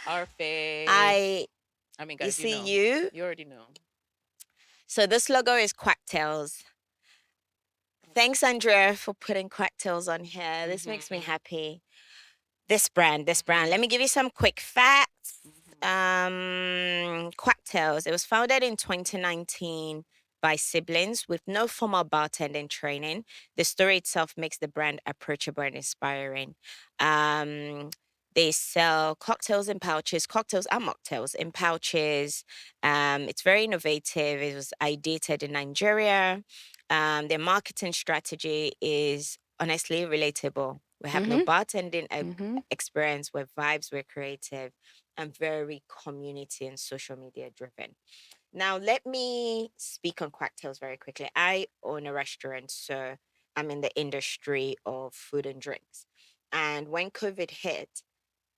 Our fave. I I mean, you guys, see you. you already know. So this logo is Quacktails. Thanks, Andrea, for putting Quacktails on here. This makes me Mm-hmm. happy. This brand. Mm-hmm. Let me give you some quick facts. Mm-hmm. Quacktails. It was founded in 2019 by siblings with no formal bartending training. The story itself makes the brand approachable and inspiring. Um, they sell cocktails in pouches, cocktails and mocktails in pouches. It's very innovative. It was ideated in Nigeria. Their marketing strategy is honestly relatable. We have no Mm-hmm. bartending Mm-hmm. experience where vibes were creative and very community and social media driven. Now, let me speak on Quacktails very quickly. I own a restaurant, so I'm in the industry of food and drinks. And when COVID hit,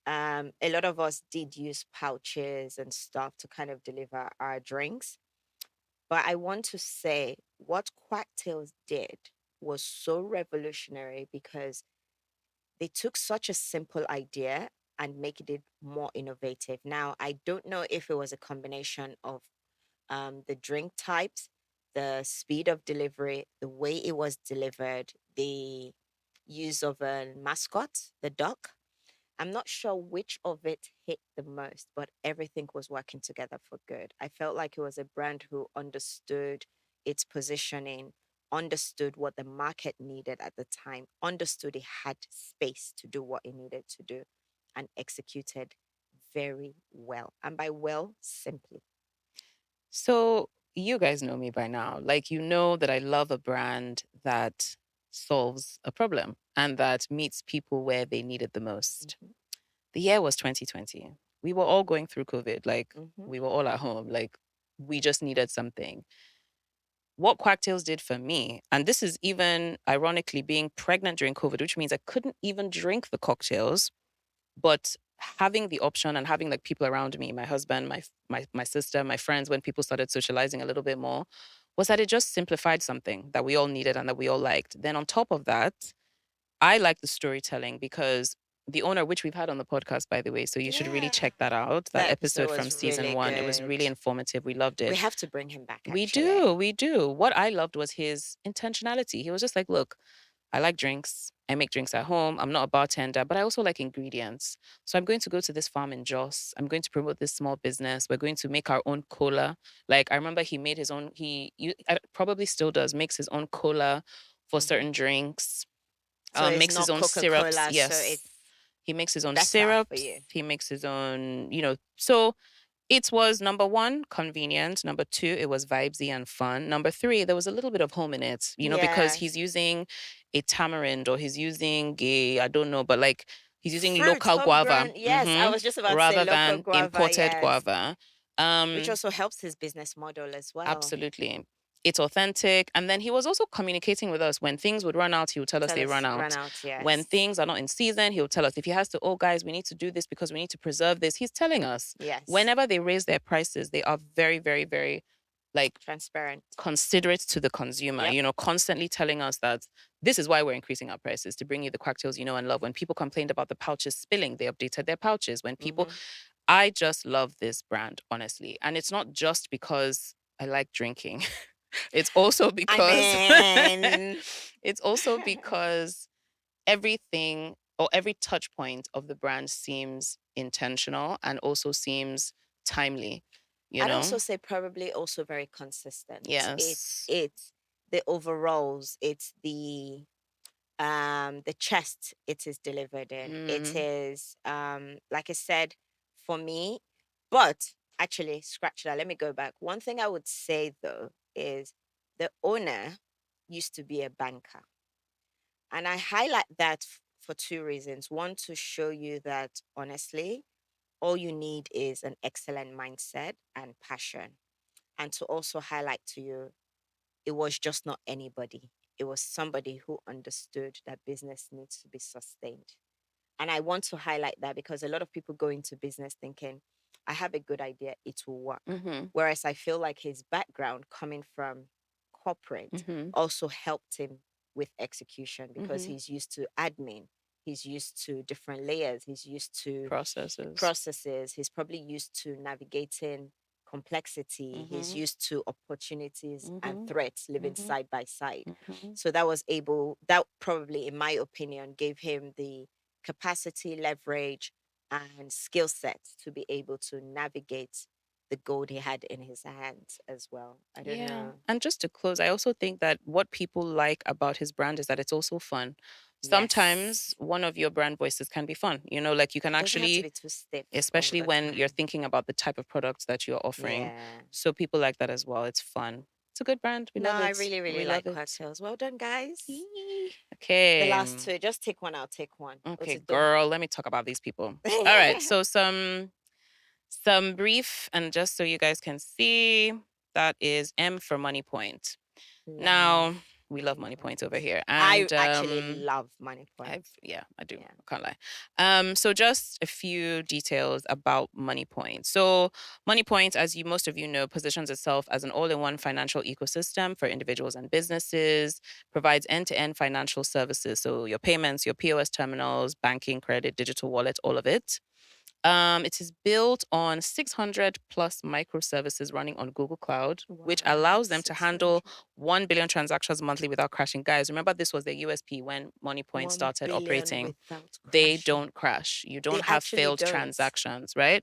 a lot of us did use pouches and stuff to kind of deliver our drinks. But I want to say what Quacktails did was so revolutionary because they took such a simple idea and make it more innovative. Now, I don't know if it was a combination of the drink types, the speed of delivery, the way it was delivered, the use of a mascot, the duck. I'm not sure which of it hit the most, but everything was working together for good. I felt like it was a brand who understood its positioning, understood what the market needed at the time, understood it had space to do what it needed to do, and executed very well. And by well, simply. So you guys know me by now. Like, you know that I love a brand that solves a problem and that meets people where they need it the most. Hmm. The year was 2020. We were all going through COVID. Like, Hmm. we were all at home. Like, we just needed something. What Quacktails did for me, and this is even ironically being pregnant during COVID, which means I couldn't even drink the cocktails, but having the option and having like people around me, my husband, my sister, my friends, when people started socializing a little bit more, was that it just simplified something that we all needed and that we all liked. Then on top of that, I like the storytelling because the owner, which we've had on the podcast, by the way, so you should really Yeah. check that out. That That episode episode from was season really one, it was good. really informative. We loved We it. have to bring him back, We do, actually. we do. What I loved was his intentionality. He was just like, look, I like drinks. I make drinks at home. I'm not a bartender, but I also like ingredients. So I'm going to go to this farm in Jos. I'm going to promote this small business. We're going to make our own cola. Like, I remember he made his own, probably still does, makes his own cola for Hmm. certain drinks. So it's Makes his not own Coca syrups. Cola, so Yes. it's He makes his own better for syrups. you. He makes his own, so it was number one, convenient. Number two, it was vibesy and fun. Number three, there was a little bit of home in it, because he's Yes. using a tamarind or he's using I don't know, but like he's using Fruits, local guava, homegrown. Yes, I was just about to say rather local than guava. imported Yes, guava. which Um, also helps his business model as well. Absolutely. It's authentic. And then he was also communicating with us when things would run out, he would tell us Tell they run us, run out. out. When Yes, things are not in season, he will tell us if he has to, oh, guys, we need to do this because we need to preserve this. He's telling us. yes, Whenever they raise their prices, they are very, very, very like transparent. considerate to the consumer, Yep. constantly telling us that this is why we're increasing our prices to bring you the cocktails you know and love. When people complained about the pouches spilling, they updated their pouches. When people, Hmm. I just love this brand, honestly. And it's not just because I like drinking. It's also I because mean, it's also because everything or every touch point of the brand seems intentional and also seems timely, you I'd know? also say probably also very consistent. Yes. It's the overalls. It's the chest it is delivered in. It Mm, is like I said, for me, but actually scratch that. Let me go back. One thing I would say though is the owner used to be a banker. And I highlight that for two reasons. One, to show you that honestly, all you need is an excellent mindset and passion. And to also highlight to you, it was just not anybody. It was somebody who understood that business needs to be sustained. And I want to highlight that because a lot of people go into business thinking, I have a good idea, it will work. mhm, Whereas I feel like his background coming from corporate mhm, also helped him with execution because mhm. he's used to admin, he's used to different layers, he's used to Processes. processes, he's probably used to navigating. complexity. He's Mhm. used to opportunities and Mhm. threats living Mhm. side by side. Mhm. So that probably, in my opinion, gave him the capacity, leverage, and skill set to be able to navigate the gold he had in his hands as well. I don't Yeah. know. And just to close, I also think that what people like about his brand is that it's also fun. Sometimes Yes. one of your brand voices can be fun. Like you can It doesn't have to actually, be too stiff all especially the when you're time. thinking about the type of products that you're offering. Yeah. So people like that as well. It's fun. It's a good brand. We No, love I it. really, really We like love it. Quacktails. Well done, guys. Yee. The Okay. last two, just take one, I'll take one. What's Okay, it do? girl, let me talk about these people. All right. So some brief, and just so you guys can see, that is M for Money Point. Love Now, we love Money Money Point over Points. here. I And actually love Money I've Points. yeah, I do. Yeah. I can't lie. So just a few details about Moniepoint. So Moniepoint, as most of you know, positions itself as an all-in-one financial ecosystem for individuals and businesses, provides end-to-end financial services. So your payments, your POS terminals, banking, credit, digital wallet, all of it. It is built on 600 plus microservices running on Google Cloud, which Wow. allows them to handle 600. 1 billion transactions monthly without crashing. Guys, remember this was their USP when Moneypoint 1 started billion operating. without They crashing. don't crash. You They don't have actually failed don't. transactions, right?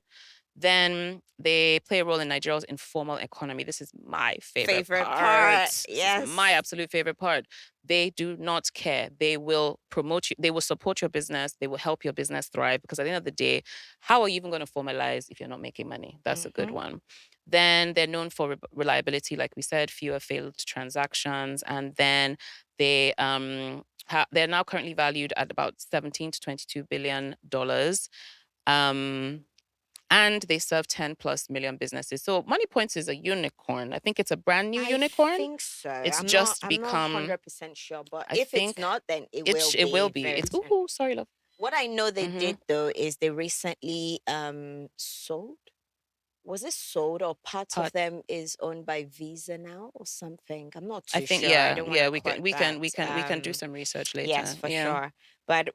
Then they play a role in Nigeria's informal economy. This is my favorite Favorite part. part. This is my Yes. absolute favorite part. They do not care. They will promote you. They will support your business. They will help your business thrive because at the end of the day, how are you even going to formalize if you're not making money? That's a good Mm-hmm. one. Then they're known for reliability, like we said, fewer failed transactions, and then they're now currently valued at about 17 to 22 billion dollars. Um, and they serve 10 plus million businesses. So Money Points is a unicorn. I think it's a brand new I unicorn. think so. It's I'm not just I'm not become, 100% sure, but I if it's think not, then it will it will be be. very It's soon. sorry, love. What I know they Mm-hmm. did though is they recently sold. Was it sold or part of Part. them is owned by Visa now or something? I'm not I too think sure. I yeah, don't want yeah. to We can quote we that. can we can we can do some research Yes, later. for Yeah. sure. But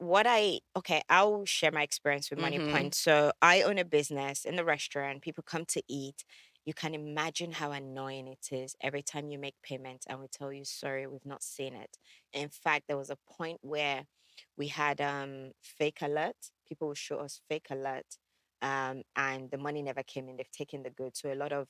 okay, I'll share my experience with Mm-hmm. MoneyPoint. So I own a business in the restaurant. People come to eat. You can imagine how annoying it is every time you make payments and we tell you, sorry, we've not seen it. In fact, there was a point where we had fake alert. People will show us fake alert. And the money never came in. They've taken the goods. So a lot of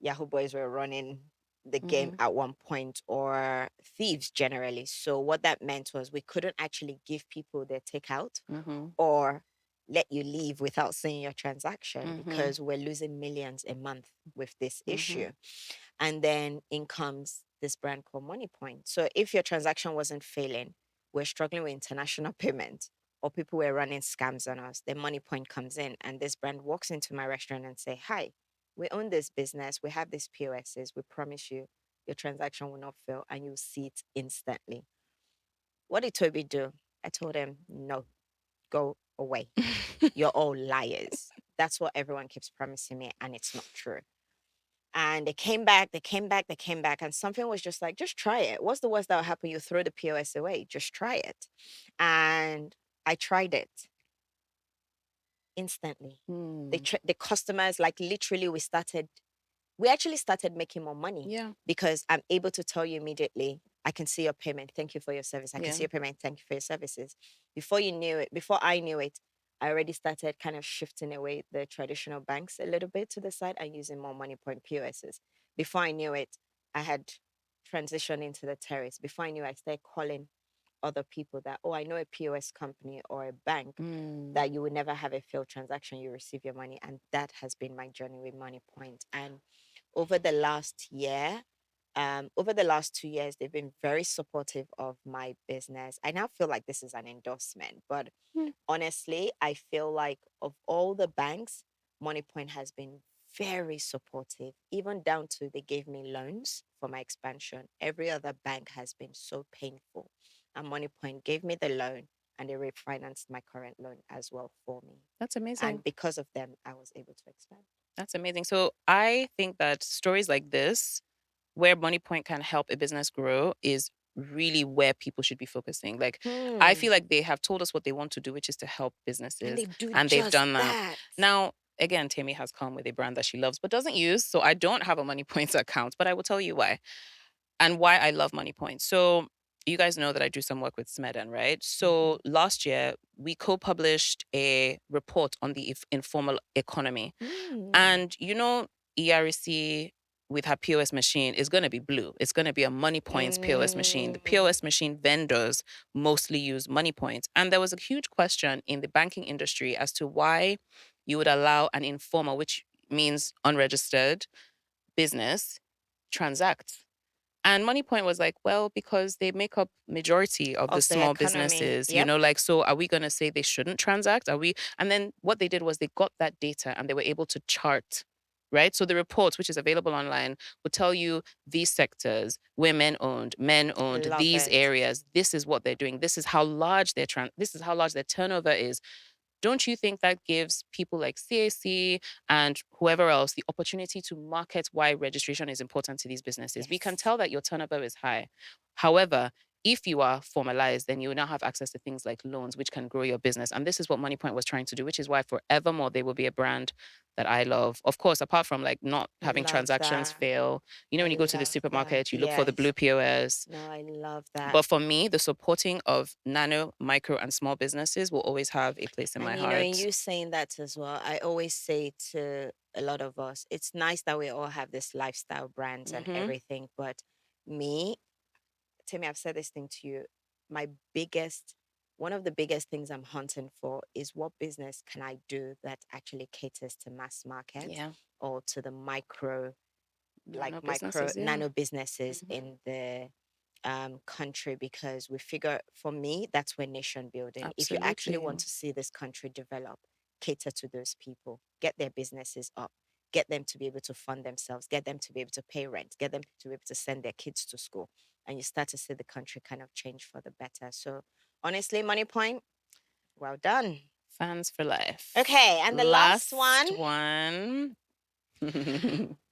Yahoo boys were running the game Mm-hmm. at one point, or thieves generally. So what that meant was we couldn't actually give people their takeout Mm-hmm. or let you leave without seeing your transaction Mm-hmm. because we're losing millions a month with this Mm-hmm. issue. And then in comes this brand called Moniepoint. So if your transaction wasn't failing, we're struggling with international payment, or people were running scams on us, then Moniepoint comes in and this brand walks into my restaurant and say, hi, we own this business. We have these POSs. We promise you your transaction will not fail and you'll see it instantly. What did Toby do? I told him, no, go away. You're all liars. That's what everyone keeps promising me, and it's not true. And they came back, and something was just like, just try it. What's the worst that will happen? You throw the POS away. Just try it. And I tried it instantly. Hmm. The customers, like literally, we actually started making more money Yeah. because I'm able to tell you immediately, I can see your payment. Thank you for your service. I can Yeah. see your payment. Thank you for your services. Before I knew it, I already started kind of shifting away the traditional banks a little bit to the side and using more money point POSs. Before I knew it, I had transitioned into the terrace. Before I knew, I started calling other people that, oh, I know a POS company or a bank Mm. that you would never have a failed transaction, you receive your money. And that has been my journey with Money Point. And over the last year, over the last 2 years, they've been very supportive of my business. I now feel like this is an endorsement, but Mm. honestly, I feel like of all the banks, MoneyPoint has been very supportive, even down to they gave me loans for my expansion. Every other bank has been so painful. And MoneyPoint gave me the loan and they refinanced my current loan as well for me. That's amazing. And because of them, I was able to expand. That's amazing. So I think that stories like this, where Moneypoint can help a business grow, is really where people should be focusing. Like, I Hmm. feel like they have told us what they want to do, which is to help And businesses, they do and they've just done that. that. Now, again, Temi has come with a brand that she loves but doesn't use. So I don't have a Money Points account, but I will tell you why and why I love Money Points. So you guys know that I do some work with Smeden, right? So Mhm. last year we co-published a report on the informal economy, Mm. and ERC with her POS machine is going to be blue. It's going to be a Money Points POS machine. The Mm. POS machine vendors mostly use Money Points, and there was a huge question in the banking industry as to why you would allow an informal, which means unregistered business, transact. And Moneypoint was like, well, because they make up majority of the Of the small economy. businesses, Yep. like, so are we going to say they shouldn't transact? Are we? And then what they did was they got that data and they were able to chart, right? So the report, which is available online, will tell you these sectors, men owned, Love these it. areas, this is what they're doing. This is how large this is how large their turnover is. Don't you think that gives people like CAC and whoever else the opportunity to market why registration is important to these businesses? We can Yes. tell that your turnover is high. However, if you are formalized, then you will now have access to things like loans, which can grow your business. And this is what Moneypoint was trying to do, which is why forevermore they will be a brand that I love. Of course, apart from like not I having love transactions that. fail. When I you go to the love that. supermarket, you look for the blue Yes. POS. No, I love that. But for me, the supporting of nano, micro, and small businesses will always have a place in my And in heart. you saying that as well, I always say to a lot of us, it's nice that we all have this lifestyle brands and Mm-hmm. everything. But me, Timmy, I've said this thing to you. My biggest, one of the biggest things I'm hunting for is what business can I do that actually caters to mass market Yeah. or to the Nano micro businesses. Yeah. nano businesses Mm-hmm. in the country, because we figure for me that's where nation building. If you actually Absolutely. want to see this country develop, cater to those people, get their businesses up, get them to be able to fund themselves, get them to be able to pay rent, get them to be able to send their kids to school, and you start to see the country kind of change for the better. So honestly, Money Point, well done. Fans for life. Okay, and the last one. Last one.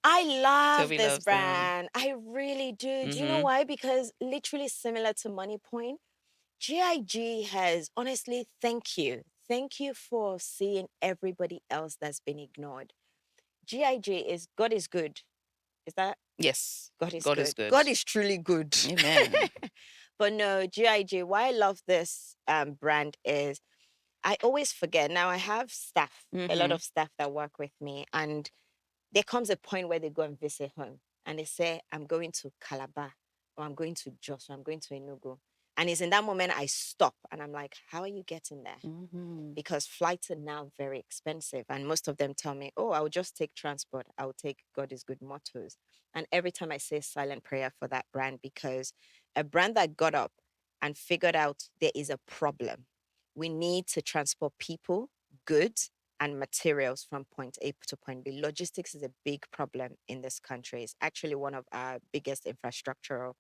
I love Toby this loves them. brand. I really do. Do you know Mm-hmm. why? Because literally similar to Money Point, GIG has honestly, thank you. Thank you for seeing everybody else that's been ignored. GIG is God is good. Is that Yes. God is God is good? good. God is truly good. Amen. But no, GIG, why I love this brand is I always forget. Now I have staff, a lot Mm-hmm. of staff that work with me, and there comes a point where they go and visit home and they say, I'm going to Calabar or I'm going to Jos or I'm going to Enugu. And it's in that moment I stop and I'm like, how are you getting there? Mm-hmm. Because flights are now very expensive. And most of them tell me, oh, I'll just take transport. I'll take God is good mottos. And every time I say silent prayer for that brand, because a brand that got up and figured out there is a problem. We need to transport people, goods, and materials from point A to point B. Logistics is a big problem in this country. It's actually one of our biggest infrastructural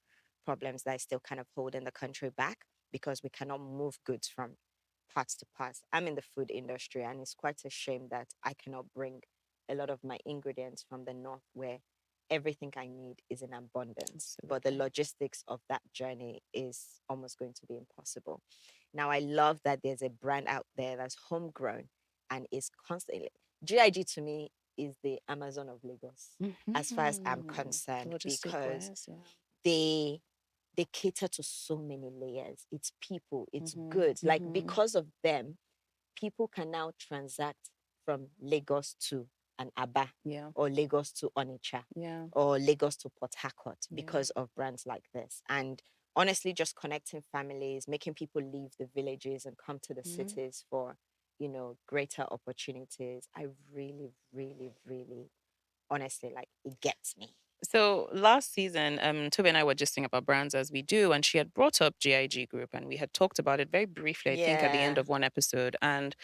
problems that is still kind of holding the country back because we cannot move goods from parts to parts. I'm in the food industry, and it's quite a shame that I cannot bring a lot of my ingredients from the north where everything I need is in abundance. But the Absolutely. logistics of that journey is almost going to be impossible. Now, I love that there's a brand out there that's homegrown and is constantly. GIG to me is the Amazon of Lagos, as far as I'm Mm-hmm. concerned, Logistic because wise, yeah. they they cater to so many layers. It's people, it's Mm-hmm. goods. Like Mm-hmm. because of them, people can now transact from Lagos to an Aba Yeah. or Lagos to Onitsha Yeah. or Lagos to Port Harcourt Yeah. because of brands like this. And honestly, just connecting families, making people leave the villages and come to the Mm-hmm. cities for, greater opportunities. I really, really, really, honestly, like it gets me. So last season, Toby and I were just about brands as we do, and she had brought up GIG Group, and we had talked about it very briefly, I think, at the end Yeah. of one episode. And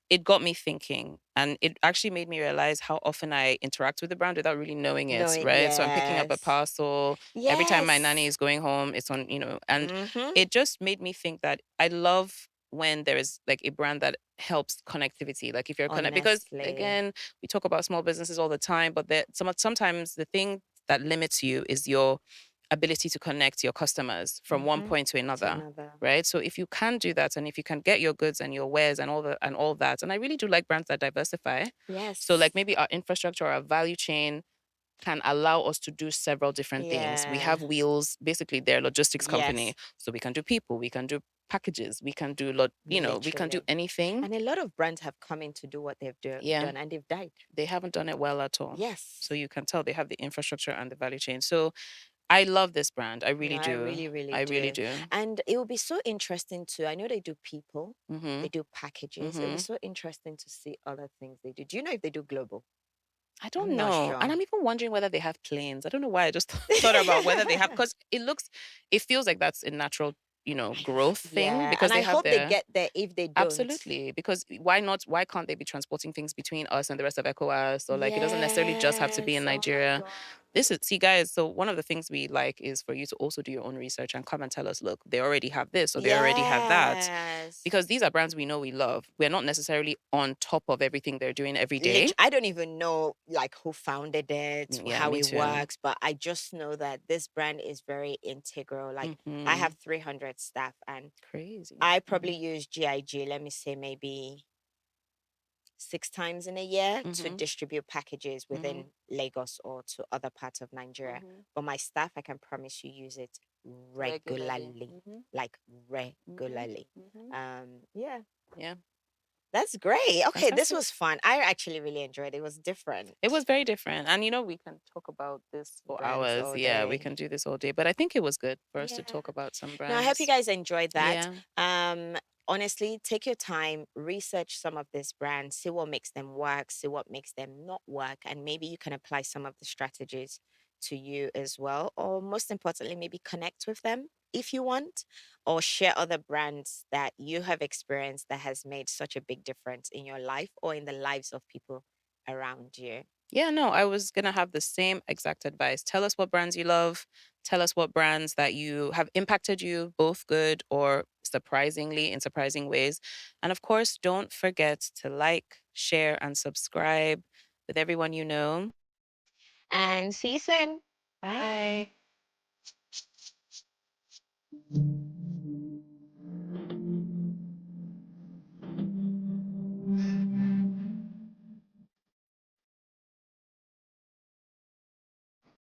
it got me thinking, and it actually made me realize how often I interact with the brand without really knowing No, it, right? So I'm picking up a yes. parcel every time my nanny Yes. is going home, it's on, and Mm-hmm. it just made me think that I love when there is like a brand that helps connectivity. Like if you're connect, because Honestly. again, we talk about small businesses all the time, but sometimes the thing that limits you is your ability to connect your customers from one Mm-hmm. point to To another, another. right? So if you can do that, and if you can get your goods and your wares and all that, and I really do like brands that diversify. So like Yes. maybe our infrastructure or our value chain can allow us to do several different things. We Yeah. have Wheels, basically they're a logistics company. Yes. So we can do people, we can do packages, we can do we can do Literally. anything. And a lot of brands have come in to do what they've Yeah. done and they've died. They haven't done it well at all. So Yes. you can tell they have the infrastructure and the value chain. So I love this brand. I No, really I do. really, really I really do. do. And it will be so interesting to, I know they do people, they Mhm. do packages. It'll be Mhm. so interesting to see other things they do. Do you know if they do global? I I'm don't not know. And sure. I'm even wondering whether they have planes. I don't know why I just thought about whether they have, because it feels like that's a natural, growth thing, Yeah. because And they I have hope they their. get there if they don't. Absolutely, because why not? Why can't they be transporting things between us and the rest of ECOWAS? Or like, it doesn't necessarily just have to be in Yes. Oh my Nigeria. God. See, guys. So one of the things we like is for you to also do your own research and come and tell us, look, they already have this or they already have that, Yes. because these are brands we know we love. We're not necessarily on top of everything they're doing every day. I don't even know like who founded it, Yeah, how me it too. works, but I just know that this brand is very integral. Like I Mm-hmm. have 300 staff and Crazy. I probably Mm-hmm. use GIG, let me say maybe 6 times in a year to Mm-hmm. distribute packages Mm-hmm. within Lagos or to other parts of Nigeria. Mm-hmm. But my staff, I can promise you, use it Regularly. regularly, Mm-hmm. like Mm-hmm. regularly. Mm-hmm. Yeah, Yeah, that's great. Okay, this fantastic. was fun. I actually really enjoyed it. It was different. It was very different. And we can talk about this for Brands hours. all Yeah, we day. can do this all day. But I think it was good for us to Yeah. talk about some No, I hope you brands. guys enjoyed that. Yeah. Um, Honestly, take your time, research some of these brands, see what makes them work, see what makes them not work, and maybe you can apply some of the strategies to you as well. Or most importantly, maybe connect with them if you want, or share other brands that you have experienced that has made such a big difference in your life or in the lives of people around you. Yeah, no, I was going to have the same exact advice. Tell us what brands you love. Tell us what brands that you have impacted you, both good or surprisingly in surprising ways. And of course, don't forget to like, share, and subscribe with everyone you know. And see you soon. Bye.